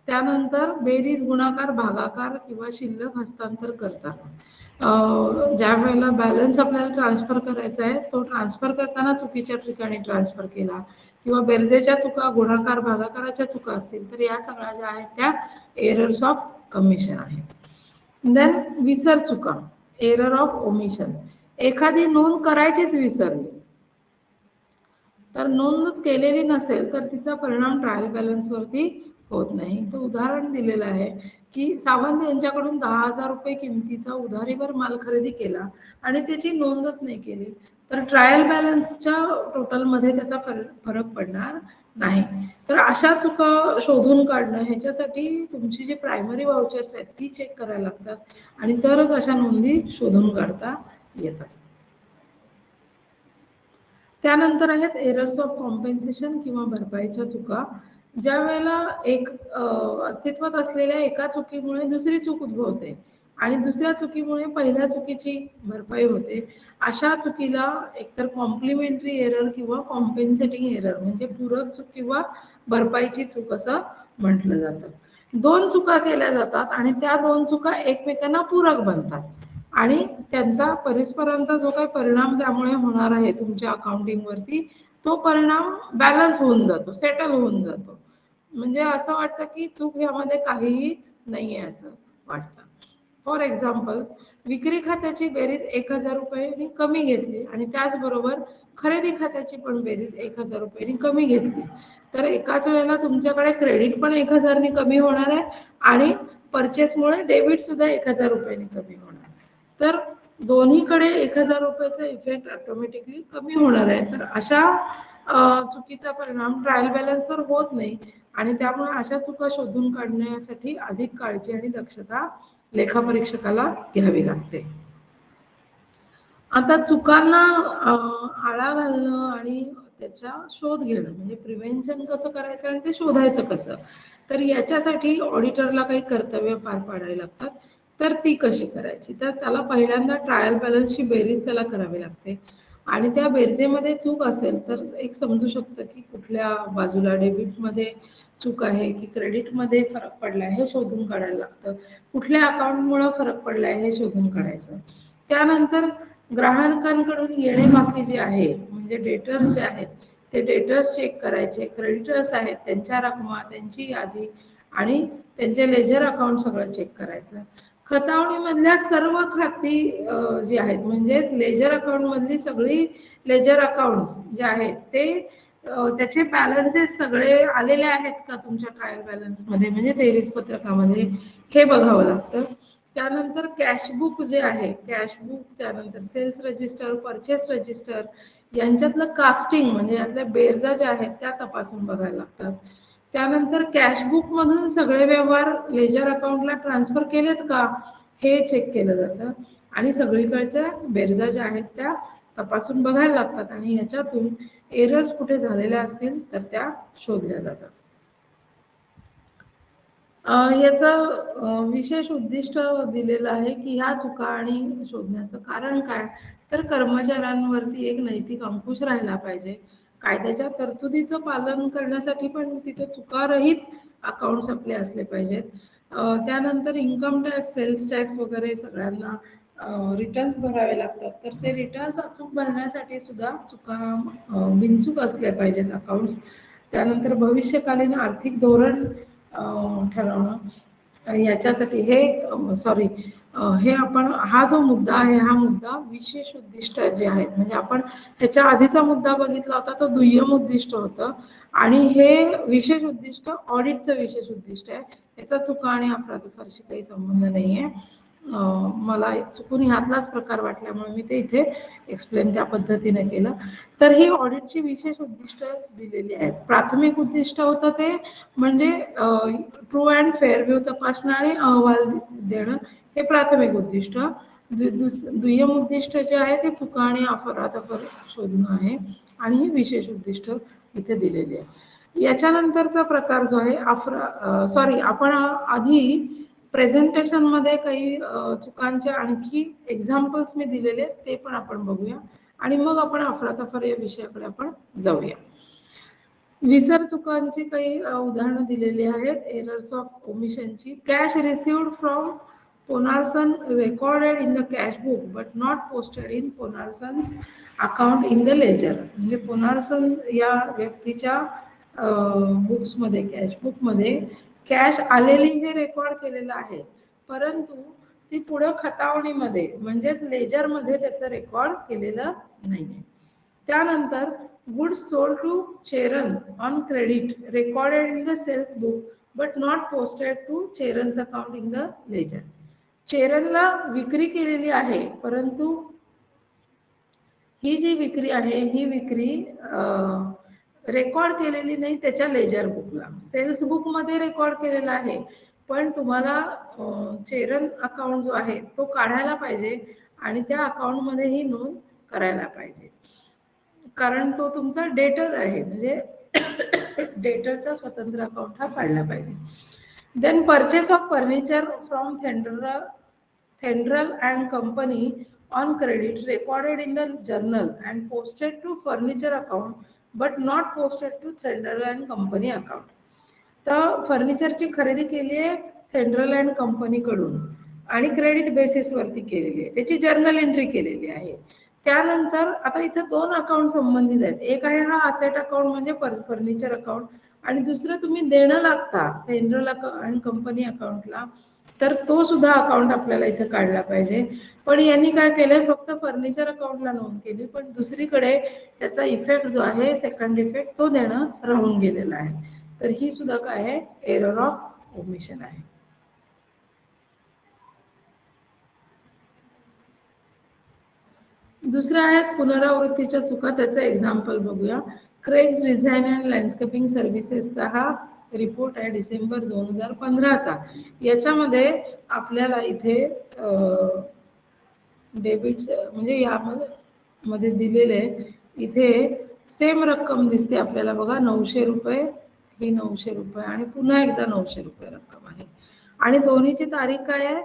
त्यानंतर बेरीज, गुणाकार, भागाकार किंवा शिल्लक हस्तांतर करताना ज्या वेळेला बॅलन्स आपल्याला ट्रान्सफर करायचा आहे तो ट्रान्सफर करताना चुकीच्या ठिकाणी ट्रान्सफर केला, किंवा बेरजेच्या चुका, गुणाकार भागाकाराच्या चुका असतील तर या सगळ्या ज्या आहेत त्या एरर्स ऑफ कमिशन आहेत. देन विसर चुका, एरर ऑफ ओमिशन. एखादी नोंद करायचीच विसरली, तर नोंदच केलेली नसेल तर तिचा परिणाम ट्रायल बॅलन्स वरती होत नाही. तर उदाहरण दिलेलं आहे की सावंत यांच्याकडून 10,000 रुपये किमतीचा उधारीवर माल खरेदी केला आणि त्याची नोंदच नाही केली, तर ट्रायल बॅलन्सच्या टोटलमध्ये त्याचा फरक पडणार नाही. तर अशा चुका शोधून काढणं, ह्याच्यासाठी तुमची जी प्रायमरी वाउचर्स आहेत ती चेक करायला लागतात आणि तरच अशा नोंदी शोधून काढता येतात. त्यानंतर आहेत एरर्स ऑफ कॉम्पेन्सेशन किंवा भरपाईच्या चुका. ज्या वेळेला एक अस्तित्वात असलेल्या एका चुकीमुळे दुसरी चूक उद्भवते आणि दुसऱ्या चुकीमुळे पहिल्या चुकीची भरपाई होते, अशा चुकीला एकतर कॉम्प्लिमेंटरी एरर किंवा कॉम्पेन्सेटिंग एरर म्हणजे पूरक चूक किंवा भरपाईची चूक असं म्हटलं जातं. दोन चुका केल्या जातात आणि त्या दोन चुका एकमेकांना पूरक बनतात आणि त्यांचा परस्परांचा जो काही परिणाम त्यामुळे होणार आहे तुमच्या अकाउंटिंगवरती, तो परिणाम बॅलन्स होऊन जातो, सेटल होऊन जातो. म्हणजे असं वाटतं की चूक यामध्ये काहीही नाही आहे असं वाटतं. फॉर एक्झाम्पल, विक्री खात्याची बेरीज 1,000 रुपयांनी कमी घेतली आणि त्याचबरोबर खरेदी खात्याची पण बेरीज 1,000 रुपयांनी कमी घेतली, तर एकाच वेळेला तुमच्याकडे क्रेडिट पण 1,000 नी कमी होणार आहे आणि परचेसमुळे डेबिट सुद्धा 1,000 रुपयांनी कमी होणार. तर दोन्हीकडे 1,000 रुपयाचा इफेक्ट ऑटोमॅटिकली कमी होणार आहे. तर अशा चुकीचा परिणाम ट्रायल बॅलन्सवर होत नाही आणि त्यामुळे अशा चुका शोधून काढण्यासाठी अधिक काळजी आणि दक्षता लेखापरीक्षकाला घ्यावी लागते. आता चुकांना आळा घालणं आणि त्याचा शोध घेणं म्हणजे प्रिव्हेन्शन कसं करायचं आणि ते शोधायचं कसं, तर याच्यासाठी ऑडिटरला काही कर्तव्य पार पाडावी लागतात. तर ती कशी करायची, तर त्याला पहिल्यांदा ट्रायल बॅलन्सची बेरीज त्याला करावी लागते आणि त्या बेरजेमध्ये चूक असेल तर एक समजू शकतं की कुठल्या बाजूला डेबिटमध्ये चूक आहे की क्रेडिटमध्ये फरक पडला आहे हे शोधून काढायला लागतं, कुठल्या अकाउंटमुळं फरक पडला आहे हे शोधून काढायचं. त्यानंतर ग्राहकांकडून येणे बाकी जे आहे म्हणजे डेटर्स जे आहेत ते डेटर्स चेक करायचे, क्रेडिटर्स आहेत त्यांच्या रकमा, त्यांची यादी आणि त्यांचे लेजर अकाउंट सगळं चेक करायचं. खतावणीमधल्या सर्व खाती जी आहेत म्हणजेच लेजर अकाउंट मधली सगळी लेजर अकाउंट्स जे आहेत ते त्याचे बॅलन्सेस सगळे आलेले आहेत का तुमच्या ट्रायल बॅलन्समध्ये म्हणजे 23 पत्रकामध्ये, हे बघावं लागतं. त्यानंतर कॅशबुक जे आहे, कॅशबुक, त्यानंतर सेल्स रजिस्टर, परचेस रजिस्टर यांच्यातलं कास्टिंग म्हणजे यातल्या बेरजा ज्या आहेत त्या तपासून बघायला लागतात. त्यानंतर कॅशबुक मधून सगळे व्यवहार लेजर अकाउंटला ट्रान्सफर केलेत का हे चेक केलं जातं आणि सगळीकडच्या बेरजा ज्या आहेत त्या तपासून बघायला लागतात आणि ह्याच्यातून एरर्स कुठे झालेल्या असतील तर त्या शोधल्या जातात. याचं विशेष उद्दिष्ट दिलेलं आहे की ह्या चुका आणि शोधण्याचं कारण काय, तर कर्मचाऱ्यांवरती एक नैतिक अंकुश राहिला पाहिजे. कायद्याच्या तरतुदीचं पालन करण्यासाठी पण तिथे चुकारहित अकाउंट्स आपले असले पाहिजेत. त्यानंतर इन्कम टॅक्स, सेल्स टॅक्स वगैरे सगळ्यांना रिटर्न्स भरावे लागतात, तर ते रिटर्न्स अचूक भरण्यासाठी सुद्धा चुका बिनचूक असल्या पाहिजेत अकाउंट्स. त्यानंतर भविष्यकालीन आर्थिक धोरण ठरवणं, याच्यासाठी हे आपण हा जो मुद्दा आहे हा मुद्दा विशेष उद्दिष्ट जे आहेत म्हणजे आपण ह्याच्या आधीचा मुद्दा बघितला होता तो दुय्यम उद्दिष्ट होतं आणि हे विशेष उद्दिष्ट ऑडिटचं विशेष उद्दिष्ट आहे. याचा चुका आणि अफरातफरशी काही संबंध नाहीये. मला चुकून ह्यातलाच प्रकार वाटल्यामुळे मी ते इथे एक्सप्लेन त्या पद्धतीने केलं. तर ही ऑडिटची विशेष उद्दिष्ट दिलेली आहेत. प्राथमिक उद्दिष्ट होतं ते म्हणजे ट्रू अँड फेअर व्यू तपासणं आणि अहवाल देणं, हे प्राथमिक उद्दिष्ट. दुय्यम उद्दिष्ट जे आहे ते चुका आणि अफरातफर शोधणं आहे आणि ही विशेष उद्दिष्ट इथे दिलेली आहे. याच्यानंतरचा प्रकार जो आहे आपण आधी प्रेझेंटेशन मध्ये काही चुकांचे आणखी एक्झाम्पल्स मी दिलेले ते पण आपण बघूया आणि मग आपण अफरातफर या विषयाकडे आपण जाऊया. विसर चुकांची काही उदाहरणं दिलेली आहेत. एरर्स ऑफ ओमिशनची, cash received from Ponarsan recorded in the cash book but not posted in Ponarsan's account in the ledger. म्हणजे पोनार्सन या व्यक्तीच्या बुक्समध्ये, कॅश बुकमध्ये कॅश आलेली हे रेकॉर्ड केलेलं आहे, परंतु ती पुढे खतावणीमध्ये म्हणजेच लेजरमध्ये त्याचं रेकॉर्ड केलेलं नाहीये. त्यानंतर goods sold to Cheran on credit recorded in the sales book but not posted to Cheran's account in the ledger. चेरनला विक्री केलेली आहे, परंतु ही जी विक्री आहे ही विक्री रेकॉर्ड केलेली नाही त्याच्या लेजर बुकला. सेल्स बुकमध्ये रेकॉर्ड केलेला आहे, पण तुम्हाला चेरन अकाउंट जो आहे तो काढायला पाहिजे आणि त्या अकाउंटमध्ये ही नोंद करायला पाहिजे, कारण तो तुमचा डेटर आहे, म्हणजे डेटरचा स्वतंत्र अकाउंट हा काढला पाहिजे. Then purchase of furniture from Thendral and company on credit recorded in the journal and posted to furniture account but not posted to Thendrel and Company account. तर फर्निचरची खरेदी केली आहे थेंड्रल अँड कंपनीकडून आणि क्रेडिट बेसिसवरती केलेली आहे, त्याची जर्नल एंट्री केलेली आहे. त्यानंतर आता इथं दोन अकाउंट संबंधित आहेत. एक आहे हा असेट अकाउंट म्हणजे फर्निचर अकाउंट, आणि दुसरं तुम्ही देणं लागता थेंड्रल अँड कंपनी अकाउंटला, तर तो सुद्धा अकाउंट आपल्याला इथे काढला पाहिजे. पण यांनी काय केलंय, फक्त फर्निचर अकाउंटला नोंद केली, पण दुसरीकडे त्याचा इफेक्ट जो आहे सेकंड इफेक्ट तो देणं राहून गेलेला आहे. तर ही सुद्धा काय आहे, एरर ऑफ ओमिशन आहे. दुसऱ्या आहेत पुनरावृत्तीच्या चुका, त्याचं एक्झाम्पल बघूया. क्रेग्स डिझाईन अँड लँडस्केपिंग सर्व्हिसेसचा हा रिपोर्ट आहे डिसेंबर 2015चा. याच्यामध्ये आपल्याला इथे डेबिट्स म्हणजे यामध्ये दिलेले इथे सेम रक्कम दिसते आपल्याला बघा, 900 रुपये, ही 900 रुपये आणि पुन्हा एकदा 900 रुपये रक्कम आहे. आणि दोन्हीची तारीख काय आहे,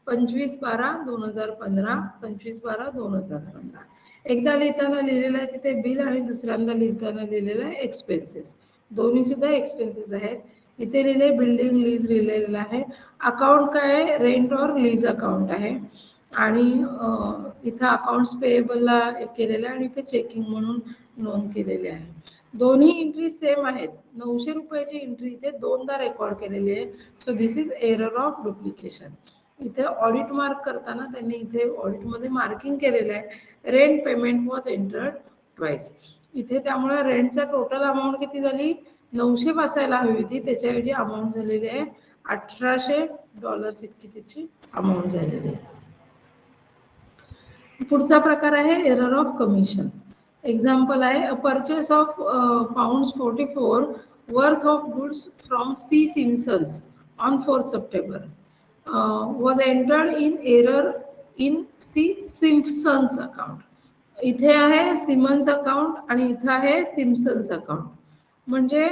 25/12/2015, 25/12/2015. एकदा लिहिताना लिहिलेलं आहे तिथे बिल आणि दुसऱ्यांदा लिहिताना लिहिलेलं आहे एक्सपेन्सेस. दोन्ही सुद्धा एक्सपेन्सेस आहेत. इथे लिहिले बिल्डिंग लीज लिहिलेलं आहे. अकाउंट काय आहे, रेंट और लीज अकाउंट आहे. आणि इथं अकाउंट्स पेएबलला केलेलं आहे आणि इथे चेकिंग म्हणून नोंद केलेली आहे. दोन्ही एंट्री सेम आहेत. 900 रुपयाची एंट्री इथे दोनदा रेकॉर्ड केलेली आहे. So this is error of duplication. इथे ऑडिट मार्क करताना त्यांनी इथे ऑडिटमध्ये मार्किंग केलेलं आहे, rent payment was entered twice. इथे त्यामुळे रेंटचा टोटल अमाऊंट किती झाली, 900 बसायला हवी होती, त्याच्याऐवजी अमाऊंट झालेली आहे $1800 इतकी त्याची अमाऊंट झालेली आहे. पुढचा प्रकार आहे एरर ऑफ कमिशन. एक्झाम्पल आहे, a purchase of £44 worth of goods from C Simpsons on 4 September was entered in error in C Simpsons account. इथे आहे सिमन्स अकाउंट आणि इथं आहे सिम्पसन्स अकाउंट. म्हणजे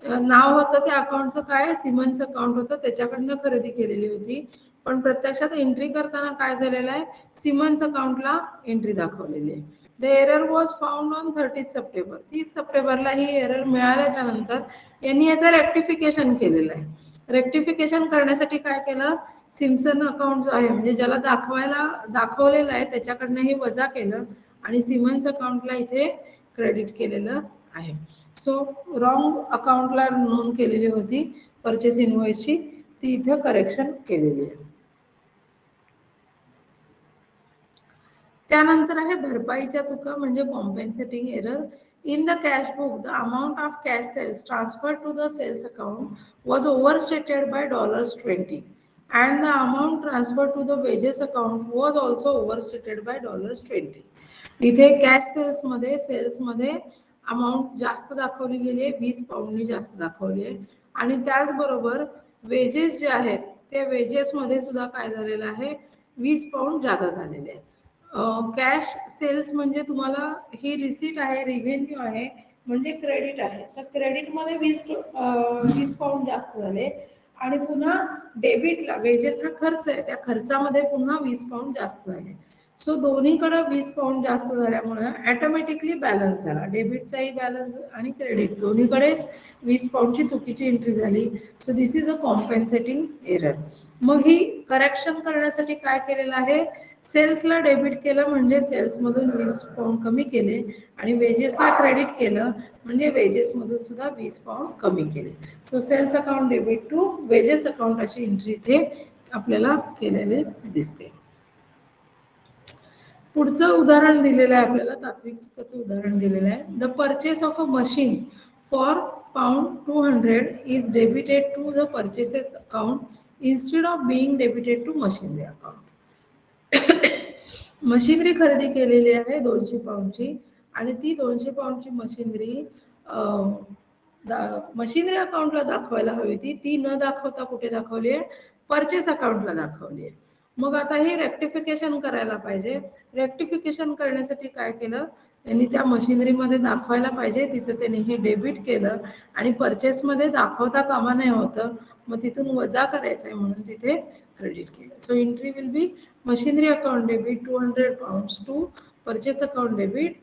नाव होतं त्या अकाउंटचं काय, सिमन्स अकाउंट होतं, त्याच्याकडनं खरेदी केलेली होती, पण प्रत्यक्षात एंट्री करताना काय झालेलं आहे, सिमन्स अकाउंटला एंट्री दाखवलेली आहे. The error was found on 30 September. 30 सप्टेंबरला ही एरर मिळाल्याच्या नंतर यांनी याचं रेक्टिफिकेशन केलेलं आहे. रेक्टिफिकेशन करण्यासाठी काय केलं, सिम्पसन अकाउंट जो आहे म्हणजे ज्याला दाखवलेलं आहे त्याच्याकडनं हे वजा केलं आणि सिमन्स अकाउंटला इथे क्रेडिट केलेलं आहे. सो रॉंग अकाउंटला नोंद केलेली होती परचेस इनवॉइसची, ती इथे करेक्शन केलेली आहे. त्यानंतर आहे भरपाईच्या चुका म्हणजे compensating error. In the cash book the amount of cash sales transferred to the sales account was overstated by $20 and the amount transferred to the wages account was also overstated by $20. इथे cash सेल्समध्ये amount जास्त दाखवली गेली आहे, 20 पाऊंडनी जास्त दाखवली आहे. आणि त्याचबरोबर वेजेस जे आहेत ते वेजेसमध्ये सुद्धा काय झालेलं आहे, 20 पाऊंड जादा झालेले आहे. कॅश सेल्स म्हणजे तुम्हाला ही रिसीट आहे, रिव्हेन्यू आहे, म्हणजे क्रेडिट आहे. तर क्रेडिटमध्ये 20 पाऊंड जास्त झाले आणि पुन्हा डेबिटला वेजेस हा खर्च आहे, त्या खर्चामध्ये पुन्हा 20 पाऊंड जास्त झाले. सो दोन्हीकडे 20 पाऊंड जास्त झाल्यामुळे ऑटोमॅटिकली बॅलन्स झाला, डेबिटचाही बॅलन्स आणि क्रेडिट दोन्हीकडेच 20 पाऊंडची चुकीची एंट्री झाली. So this is a compensating error. मग ही करेक्शन करण्यासाठी काय केलेलं आहे, सेल्सला डेबिट केलं म्हणजे सेल्समधून 20 पाऊंड कमी केले आणि वेजेसला क्रेडिट केलं म्हणजे वेजेसमधून सुद्धा 20 पाऊंड कमी केले. So sales account debit to wages account अशी एंट्री इथे आपल्याला केलेले दिसते. पुढचं उदाहरण दिलेलं आहे आपल्याला, तात्विक चुकाचं उदाहरण दिलेलं आहे. The purchase of a machine for £200 is debited to the purchases account instead of being debited to machinery account. Machinery खरेदी केलेली आहे 200 पाऊंडची आणि ती 200 पाऊंडची मशिनरी मशिनरी अकाउंटला दाखवायला हवी ती न दाखवता कुठे दाखवली आहे, परचेस अकाउंटला दाखवली आहे. मग आता हे रेक्टिफिकेशन करायला पाहिजे. रेक्टिफिकेशन करण्यासाठी काय केलं त्यांनी, त्या मशिनरीमध्ये दाखवायला पाहिजे तिथं त्यांनी हे डेबिट केलं आणि परचेसमध्ये दाखवता कामा नाही होतं, मग तिथून वजा करायचं आहे म्हणून तिथे क्रेडिट केलं. So entry will be machinery account debit 200 pounds to purchase account debit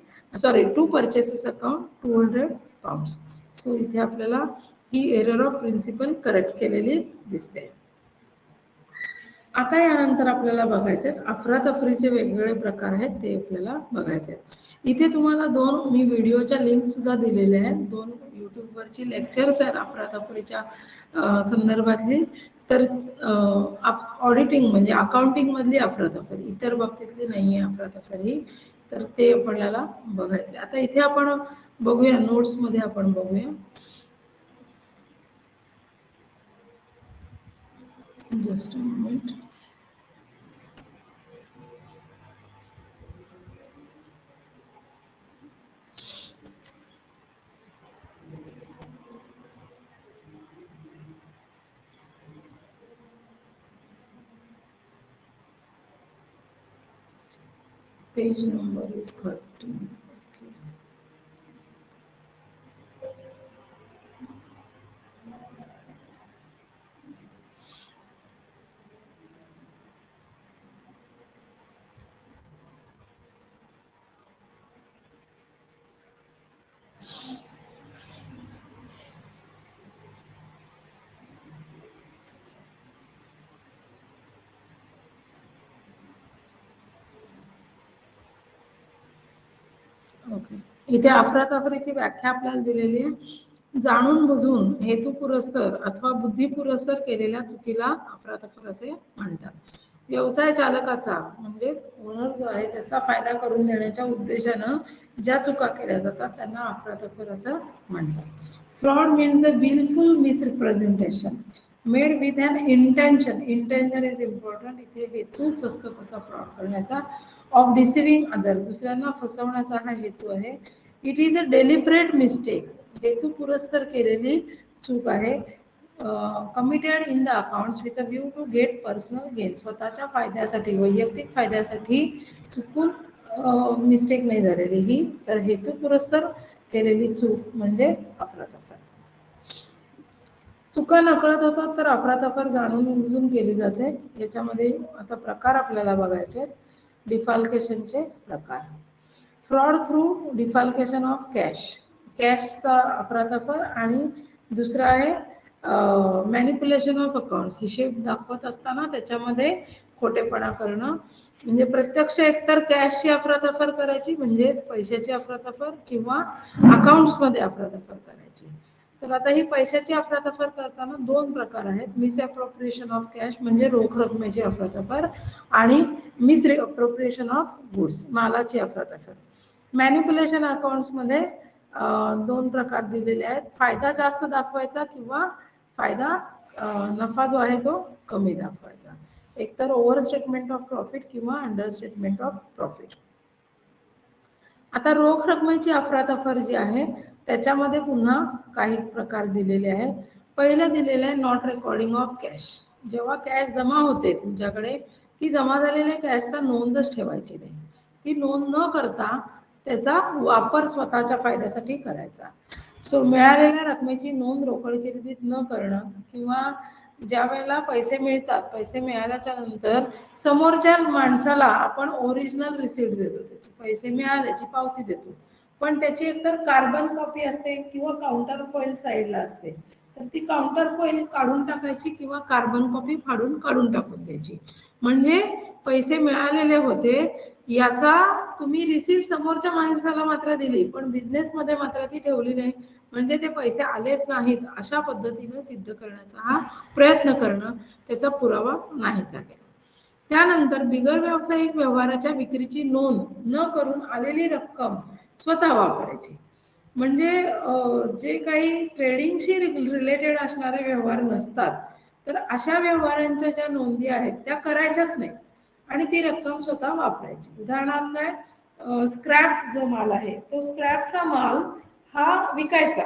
to purchases account 200 pounds. So इथे आपल्याला ही एरर ऑफ प्रिन्सिपल करेक्ट केलेली दिसते. आता यानंतर आपल्याला बघायचे अफरातफरीचे वेगवेगळे प्रकार आहेत ते आपल्याला बघायचे. इथे तुम्हाला मी व्हिडिओच्या लिंक सुद्धा दिलेल्या आहेत. 2 यूट्यूबवरची लेक्चर्स आहेत अफरातफरीच्या संदर्भातली. तर ऑडिटिंग म्हणजे अकाउंटिंग मधली अफरातफरी, इतर बाबतीतली नाही आहे अफरातफरी, तर ते आपल्याला बघायचे. आता इथे आपण बघूया, नोट्स मध्ये आपण बघूया. Just a moment. Page number is 13. Okay. Okay, इथे अफरातफरीची व्याख्या आपल्याला दिलेली आहे. जाणून बुजून हेतुपुरस्सर अथवा बुद्धिपुरस्सर केलेल्या चुकीला अफरातफर असे म्हणतात. व्यवसाय चालकाचा म्हणजेच ओनर जो आहे त्याचा फायदा करून देण्याच्या उद्देशानं ज्या चुका केल्या जातात त्यांना अफरातफर असं म्हणतात. Fraud means the wilful misrepresentation made with an intention. Intention is important. इथे हेतूच असतो तसा फ्रॉड करण्याचा. ऑफ डिसिव्हिंग अदर, दुसऱ्यांना फसवण्याचा हा हेतू आहे. It is a deliberate mistake, हेतू पुरस्सर केलेली चूक आहे. Committed in the accounts with a view to get personal gain, स्वतःच्या फायद्यासाठी वैयक्तिक फायद्यासाठी चुकून मिस्टेक नाही झालेली ही, तर हेतू पुरस्सर केलेली चूक म्हणजे अफरातफर. चुका नकळत होतात तर अफरातफर जाणून बुजून केली जाते. याच्यामध्ये आता प्रकार आपल्याला बघायचे. डिफाल्केशनचे प्रकार. फ्रॉड थ्रू डिफाल्केशन ऑफ कॅश, कॅशचा अफरातफर, आणि दुसरा आहे मॅनिप्युलेशन ऑफ अकाउंट्स, हिशेब दाखवत असताना त्याच्यामध्ये खोटेपणा करणं. म्हणजे प्रत्यक्ष एकतर कॅशची अफरातफर करायची म्हणजेच पैशाची अफरातफर, किंवा अकाउंट्समध्ये अफरातफर करायची. तर आता ही पैशाची अफरातफर करताना 2 प्रकार आहेत. मिसअप्रोप्रिएशन ऑफ कॅश म्हणजे रोख रकमेची अफरातफर, आणि मिसअप्रोप्रिएशन ऑफ गुड्स मालाची अफरातफर. मॅनिप्युलेशन अकाउंट्समध्ये 2 प्रकार दिलेले आहेत. फायदा जास्त दाखवायचा किंवा फायदा नफा जो आहे तो कमी दाखवायचा. एकतर ओव्हर स्टेटमेंट ऑफ प्रॉफिट किंवा अंडर स्टेटमेंट ऑफ प्रॉफिट. आता रोख रकमेची अफरातफर जी आहे त्याच्यामध्ये पुन्हा काही प्रकार दिलेले आहेत. पहिलं दिलेलं आहे नॉट रेकॉर्डिंग ऑफ कॅश. जेव्हा कॅश जमा होते तुमच्याकडे, ती जमा झालेल्या कॅशचा नोंदच ठेवायची नाही. ती नोंद न करता त्याचा वापर स्वतःच्या फायद्यासाठी करायचा. सो मिळालेल्या रकमेची नोंद रोकड खरेदीत न करणं, किंवा ज्या वेळेला पैसे मिळतात, पैसे मिळाल्याच्या नंतर समोरच्या माणसाला आपण ओरिजिनल रिसीट देतो, त्याचे पैसे मिळाल्याची पावती देतो, पण त्याची एकतर कार्बन कॉपी असते किंवा काउंटर फॉईल साईडला असते. तर ती काउंटर फॉईल काढून टाकायची किंवा कार्बन कॉपी फाडून काढून टाकून द्यायची. म्हणजे पैसे मिळालेले होते याचा तुम्ही रिसीट समोरच्या माणसाला मात्र दिली, पण बिझनेसमध्ये मात्र ती ठेवली नाही, म्हणजे ते पैसे आलेच नाहीत अशा पद्धतीनं सिद्ध करण्याचा हा प्रयत्न करणं, त्याचा पुरावा नाही चालेल. त्यानंतर बिगर व्यावसायिक व्यवहाराच्या विक्रीची नोंद न करून आलेली रक्कम स्वतः वापरायची. म्हणजे जे काही ट्रेडिंगशी रिलेटेड असणारे व्यवहार नसतात, तर अशा व्यवहारांच्या ज्या नोंदी आहेत त्या करायच्याच नाही आणि ती रक्कम स्वतः वापरायची. उदाहरणार्थ काय, स्क्रॅप जो माल आहे तो स्क्रॅपचा माल हा विकायचा.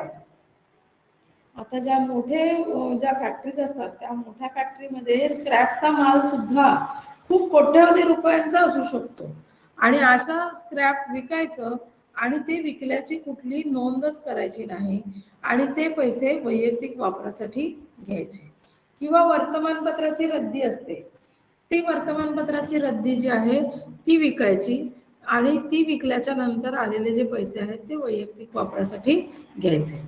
आता ज्या फॅक्टरीज असतात त्या मोठ्या फॅक्टरीमध्ये स्क्रॅपचा माल सुद्धा खूप कोट्यवधी रुपयांचा असू शकतो आणि असा स्क्रॅप विकायचं आणि ते विकल्याची कुठली नोंदच करायची नाही आणि ते पैसे वैयक्तिक वापरासाठी घ्यायचे. किंवा वर्तमानपत्राची रद्दी असते, ती वर्तमानपत्राची रद्दी जी आहे ती विकायची आणि ती विकल्याच्या नंतर आलेले जे पैसे आहेत ते वैयक्तिक वापरासाठी घ्यायचे.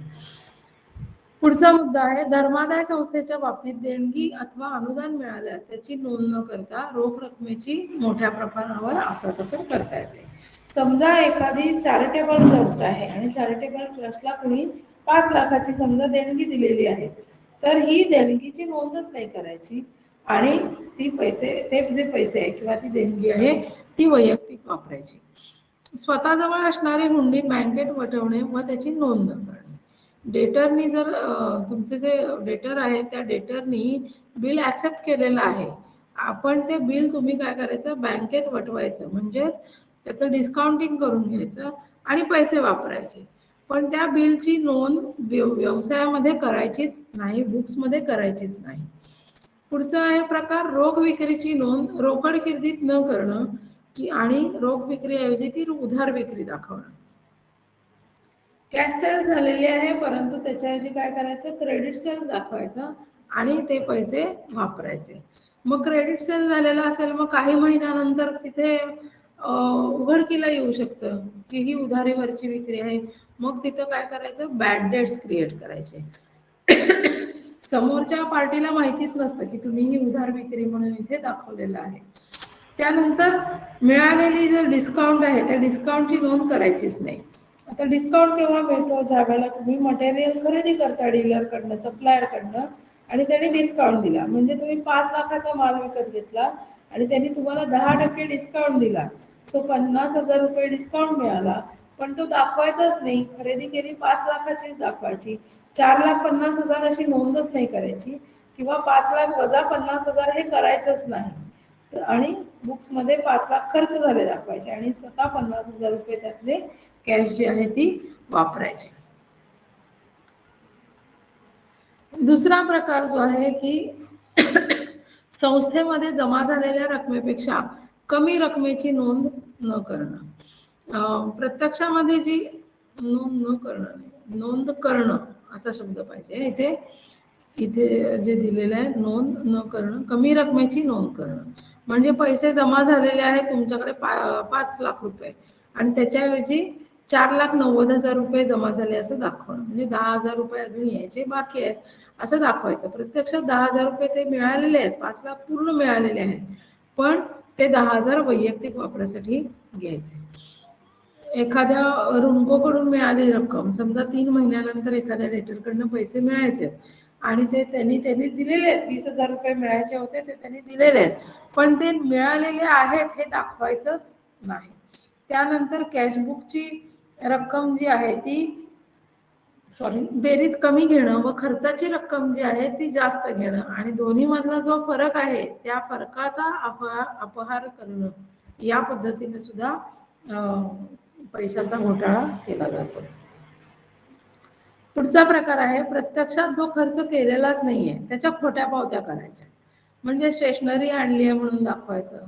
पुढचा मुद्दा आहे, धर्मादाय संस्थेच्या बाबतीत देणगी अथवा अनुदान मिळाल्यास त्याची नोंद न करता रोख रकमेची मोठ्या प्रमाणावर अफरातफर करता येते. समजा एखादी चॅरिटेबल ट्रस्ट आहे आणि चॅरिटेबल ट्रस्टला कोणी 5 लाखाची समजा देणगी दिलेली आहे, तर ही देणगीची नोंदच नाही करायची आणि ते जे पैसे आहे किंवा ती देणगी आहे ती वैयक्तिक वापरायची. स्वतःजवळ असणारी हुंडी बँकेत वटवणे व त्याची नोंद न करणे. डेटरनी जर तुमचे जे डेटर आहे त्या डेटरनी बिल ॲक्सेप्ट केलेलं आहे, आपण ते बिल तुम्ही काय करायचं बँकेत वटवायचं, म्हणजेच त्याचं डिस्काउंटिंग करून घ्यायचं आणि पैसे वापरायचे. पण त्या बिलची नोंद व्यवसायामध्ये करायचीच नाही, बुक्समध्ये करायचीच नाही. पुढचा आहे प्रकार रोख विक्रीची नोंद रोकड किर्दीत न करणं आणि रोख विक्रीऐवजी ती उधार विक्री दाखवणं. कॅश सेल झालेली आहे परंतु त्याच्याऐवजी काय करायचं क्रेडिट सेल दाखवायचं आणि ते पैसे वापरायचे. मग क्रेडिट सेल झालेला असेल मग काही महिन्यानंतर तिथे उघडकीला येऊ शकतं की ही उधारीवरची विक्री आहे, मग तिथं काय करायचं बॅड डेट्स क्रिएट करायचे. समोरच्या पार्टीला माहितीच नसतं की तुम्ही ही उधार विक्री म्हणून इथे दाखवलेलं आहे. त्यानंतर मिळालेली जो डिस्काउंट आहे त्या डिस्काउंटची नोंद करायचीच नाही. आता डिस्काउंट केव्हा मिळतो, ज्या वेळेला तुम्ही मटेरियल खरेदी करता डीलरकडनं सप्लायरकडनं आणि त्यांनी डिस्काउंट दिला, म्हणजे तुम्ही 5 लाखाचा माल विकत घेतला आणि त्यांनी तुम्हाला 10% डिस्काउंट दिला, सो 50,000 रुपये डिस्काउंट मिळाला, पण तो दाखवायचाच नाही. खरेदी केली 5 लाखाचीच दाखवायची, 4,50,000 अशी नोंदच नाही करायची किंवा 5 लाख वजा 50,000 हे करायचंच नाही आणि बुक्समध्ये 5 लाख खर्च झाले दाखवायचे आणि स्वतः 50,000 रुपये त्यातले कॅश जी आहे ती वापरायची. दुसरा प्रकार जो आहे की संस्थेमध्ये जमा झालेल्या रकमेपेक्षा कमी रकमेची नोंद न करणं. प्रत्यक्षामध्ये जी नोंद करणं असा शब्द पाहिजे इथे. इथे जे दिलेलं आहे नोंद न करणं, कमी रकमेची नोंद करणं म्हणजे पैसे जमा झालेले आहेत तुमच्याकडे 5 लाख रुपये आणि त्याच्याऐवजी 4,90,000 रुपये जमा झाले असं दाखवणं, म्हणजे 10,000 रुपये अजून यायचे बाकी आहेत असं दाखवायचं. प्रत्यक्षात 10,000 रुपये ते मिळालेले आहेत, 5 लाख पूर्ण मिळालेले आहेत, पण ते 10,000 वैयक्तिक वापरासाठी घ्यायचे. एखाद्या ऋणकोकडून मिळालेली रक्कम समजा 3 महिन्यानंतर एखाद्या डेटरकडनं पैसे मिळायचे आणि ते त्यांनी दिलेले आहेत, 20,000 रुपये मिळायचे होते ते त्यांनी दिलेले आहेत, पण ते मिळालेले आहेत हे दाखवायचंच नाही. त्यानंतर कॅशबुकची रक्कम जी आहे ती बेरीज कमी घेणं व खर्चाची रक्कम जी आहे ती जास्त घेणं आणि दोन्ही मधला जो फरक आहे त्या फरकाचा अपहार करणं, या पद्धतीने सुद्धा पैशाचा घोटाळा केला जातो. पुढचा प्रकार आहे प्रत्यक्षात जो खर्च केलेलाच नाहीये त्याच्या खोट्या पावत्या करायच्या. म्हणजे स्टेशनरी आणली आहे म्हणून दाखवायचं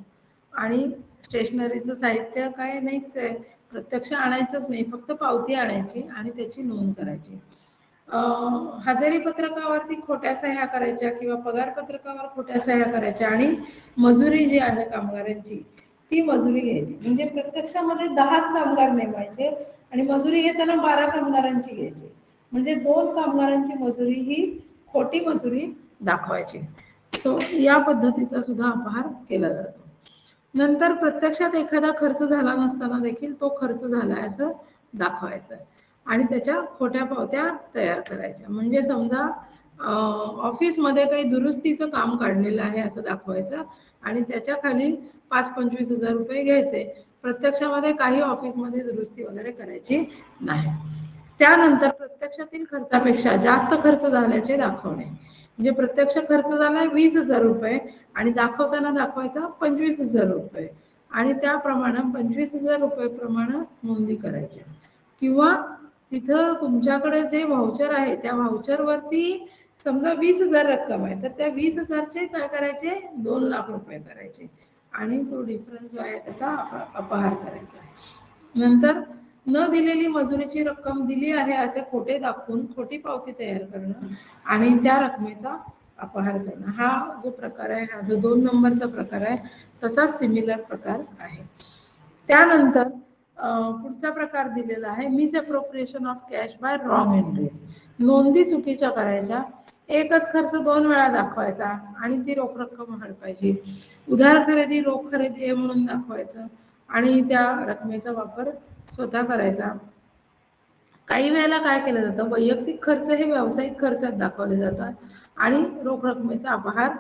आणि स्टेशनरीचं साहित्य काय नाहीच आहे, प्रत्यक्ष आणायचंच नाही, फक्त पावती आणायची आणि त्याची नोंद करायची. हजेरी पत्रकावरती खोट्या सह्या करायच्या किंवा पगार पत्रकावर खोट्या सह्या करायच्या आणि मजुरी जी आहे कामगारांची ती मजुरी घ्यायची. म्हणजे प्रत्यक्षामध्ये 10च कामगार नेमायचे आणि मजुरी घेताना 12 कामगारांची घ्यायची, म्हणजे 2 कामगारांची मजुरी ही खोटी मजुरी दाखवायची. सो या पद्धतीचा सुद्धा अपहार केला जातो. नंतर प्रत्यक्षात एखादा खर्च झाला नसताना देखील तो खर्च झालाय असं दाखवायचं आणि त्याच्या खोट्या पावत्या तयार करायच्या. म्हणजे समजा ऑफिसमध्ये काही दुरुस्तीचं काम काढलेलं आहे असं दाखवायचं आणि त्याच्या खाली 5-25 हजार रुपये घ्यायचे. प्रत्यक्षामध्ये काही ऑफिसमध्ये दुरुस्ती वगैरे करायची नाही. त्यानंतर प्रत्यक्षातील खर्चापेक्षा जास्त खर्च झाल्याचे दाखवणे. म्हणजे प्रत्यक्ष खर्च झालाय 20,000 रुपये आणि दाखवताना दाखवायचा 25,000 रुपये आणि त्याप्रमाणे 25,000 रुपये प्रमाणे नोंदी करायच्या. किंवा तिथं तुमच्याकडे जे व्हाउचर आहे त्या व्हाउचरवरती समजा 20,000 रक्कम आहे तर त्या 20,000चे काय करायचे 2 लाख रुपये करायचे आणि तो डिफरन्स जो आहे त्याचा अपहार करायचा आहे. नंतर न दिलेली मजुरीची रक्कम दिली आहे असे खोटे दाखवून खोटी पावती तयार करणं आणि त्या रकमेचा अपहार करणं. हा जो प्रकार आहे हा जो 2 नंबरचा प्रकार आहे तसाच सिमिलर प्रकार आहे. त्यानंतर पुढचा प्रकार दिलेला आहे misappropriation of cash by wrong entries. नोंदी चुकीच्या करायच्या. एकच खर्च 2 वेळा दाखवायचा आणि ती रोख रक्कम हडपायची. उधार खरेदी रोख खरेदी आहे म्हणून दाखवायचं आणि त्या रकमेचा वापर स्वतः करायचा. काही वेळेला काय केलं जातं वैयक्तिक खर्च हे व्यावसायिक खर्चात दाखवले जातात आणि रोख रकमेचा अपहार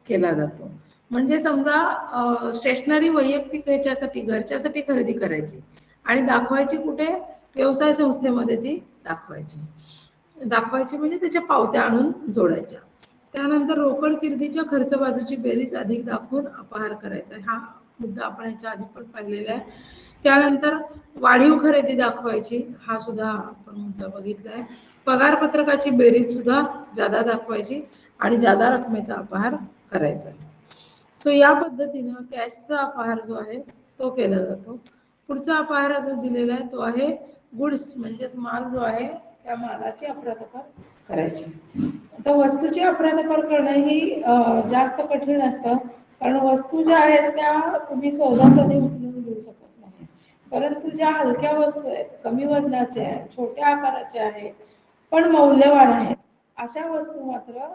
केला जातो. म्हणजे समजा स्टेशनरी वैयक्तिक ह्याच्यासाठी घरच्यासाठी खरेदी करायची आणि दाखवायची कुठे व्यवसाय संस्थेमध्ये ती दाखवायची म्हणजे त्याच्या पावत्या आणून जोडायच्या. त्यानंतर रोकड किर्दीच्या खर्च बाजूची बेरीज अधिक दाखवून अपहार करायचा. हा मुद्दा आपण ह्याच्या आधी पण पाहिलेला आहे. त्यानंतर वाढीव खरेदी दाखवायची. हा सुद्धा आपण मुद्दा बघितलाय. पगार पत्रकाची बेरीज सुद्धा जादा दाखवायची आणि जादा रकमेचा अपहार करायचा. सो या पद्धतीनं कॅशचा अपहार जो आहे तो केला जातो. पुढचा अपहार जो दिलेला आहे तो आहे गुड्स म्हणजेच माल जो आहे त्या मालाची अफरातफर करायची. आता वस्तूची अफरातफर करणं ही जास्त कठीण असतं कारण वस्तू ज्या आहेत त्या तुम्ही सहजासहजी उचलून घेऊ शकत नाही. परंतु ज्या हलक्या वस्तू आहेत कमी वजनाच्या आहेत छोट्या आकाराच्या आहेत पण मौल्यवान आहेत अशा वस्तू मात्र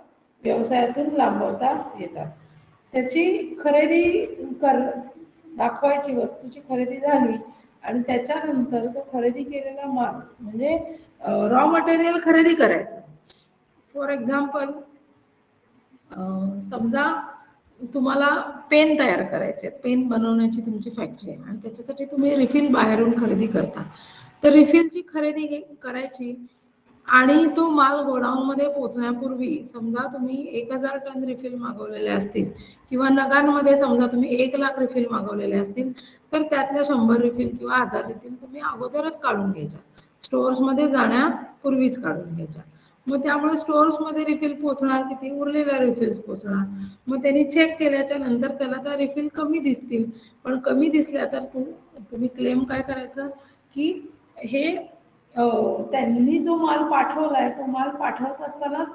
व्यवसायातून लांबवता येतात. त्याची खरेदी दाखवायची वस्तूची खरेदी झाली आणि त्याच्यानंतर तो खरेदी केलेला माल म्हणजे रॉ मटेरियल खरेदी करायचं. फॉर एक्झाम्पल समजा तुम्हाला पेन तयार करायचे पेन बनवण्याची तुमची फॅक्टरी आहे आणि त्याच्यासाठी तुम्ही रिफिल बाहेरून खरेदी करता. तर रिफिलची खरेदी करायची आणि तो माल गोडाऊनमध्ये पोहोचण्यापूर्वी समजा तुम्ही 1,000 टन रिफिल मागवलेले असतील किंवा नगांमध्ये समजा तुम्ही 1,00,000 रिफिल मागवलेले असतील तर त्यातल्या 100 रिफिल किंवा 1000 रिफिल तुम्ही अगोदरच काढून घ्यायच्या. स्टोअर्समध्ये जाण्यापूर्वीच काढून घ्यायच्या. मग त्यामुळे स्टोअर्समध्ये रिफिल पोहोचणार किती उरलेल्या रिफिल्स पोहोचणार. मग त्यांनी चेक केल्याच्या नंतर त्याला त्या रिफिल कमी दिसतील पण कमी दिसल्या तर तुम्ही क्लेम काय करायचं की हे त्यांनी जो माल पाठवलाय तो माल पाठवत असतानाच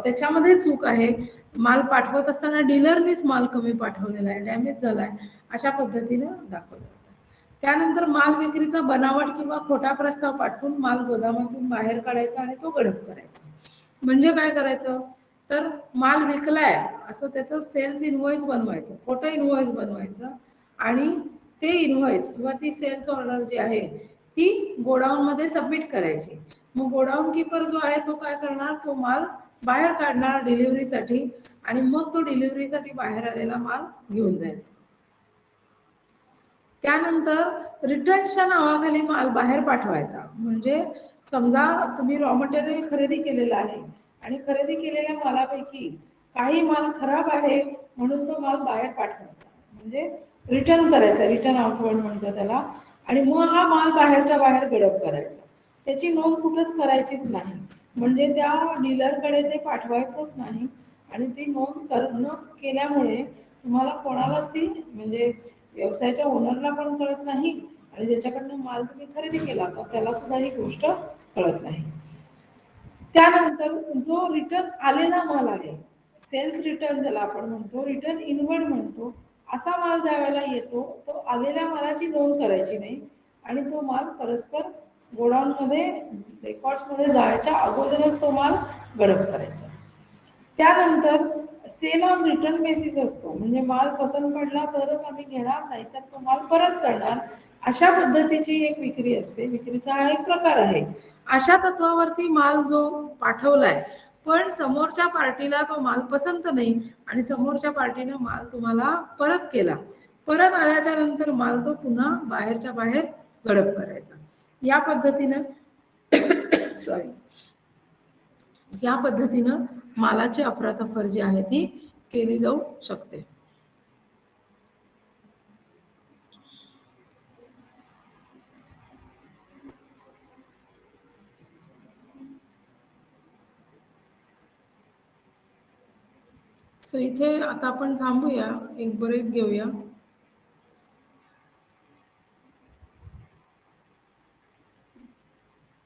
त्याच्यामध्ये चूक आहे. माल पाठवत असताना डीलरनीच माल कमी पाठवलेला आहे डॅमेज झालाय अशा पद्धतीनं दाखवलं जातं. त्यानंतर माल विक्रीचा बनावट किंवा खोटा प्रस्ताव पाठवून माल गोदामातून बाहेर काढायचा आणि तो गडप करायचा. म्हणजे काय करायचं तर माल विकलाय असं त्याचं सेल्स इनव्हॉइस बनवायचं खोटं इनव्हॉइस बनवायचं आणि ते इनव्हॉइस किंवा ती सेल्स ऑर्डर जी आहे ती गोडाऊनमध्ये सबमिट करायची. मग गोडाऊन कीपर जो आहे तो काय करणार तो माल बाहेर काढणार डिलिव्हरीसाठी आणि मग तो डिलिव्हरीसाठी बाहेर आलेला माल घेऊन जायचा. त्यानंतर रिटर्न्सच्या नावाखाली माल बाहेर पाठवायचा. म्हणजे समजा तुम्ही रॉ मटेरियल खरेदी केलेलं आहे आणि खरेदी केलेल्या मालापैकी काही माल खराब आहे म्हणून तो माल बाहेर पाठवायचा म्हणजे रिटर्न करायचा रिटर्न आउटवर्ड म्हणतो त्याला आणि मग हा माल बाहेरच्या बाहेर गडप करायचा. त्याची नोंद कुठंच करायचीच नाही म्हणजे त्या डीलरकडे ते पाठवायचंच नाही आणि ती नोंद न केल्यामुळे तुम्हाला कोणालाच ती म्हणजे व्यवसायाच्या ओनरला पण कळत नाही आणि ज्याच्याकडनं माल तुम्ही खरेदी केला होता त्याला सुद्धा ही गोष्ट कळत नाही. त्यानंतर जो रिटर्न आलेला माल आहे सेल्स रिटर्न ज्याला आपण म्हणतो रिटर्न इनवर्ड म्हणतो असा माल ज्या वेळेला येतो तो आलेल्या मालाची नोंद करायची नाही आणि तो माल परस्पर गोडाऊनमध्ये रेकॉर्ड्समध्ये जायच्या अगोदरच तो माल गडप करायचा. त्यानंतर सेल ऑन रिटर्न बेसिस असतो, म्हणजे माल पसंत पडला तरच आम्ही घेणार, नाही तर तो माल परत करणार, अशा पद्धतीची एक विक्री असते. विक्रीचा हा एक प्रकार आहे. अशा तत्वावरती माल जो पाठवलाय, पण समोरच्या पार्टीला तो माल पसंत नाही आणि समोरच्या पार्टीनं माल तुम्हाला परत केला. परत आल्याच्या नंतर माल तो पुन्हा बाहेरच्या बाहेर गडप करायचा. या पद्धतीनं सॉरी या पद्धतीनं मालाची अफरातफर जी आहे ती केली जाऊ शकते. सो इथे आता आपण थांबूया, एक ब्रेक घेऊया.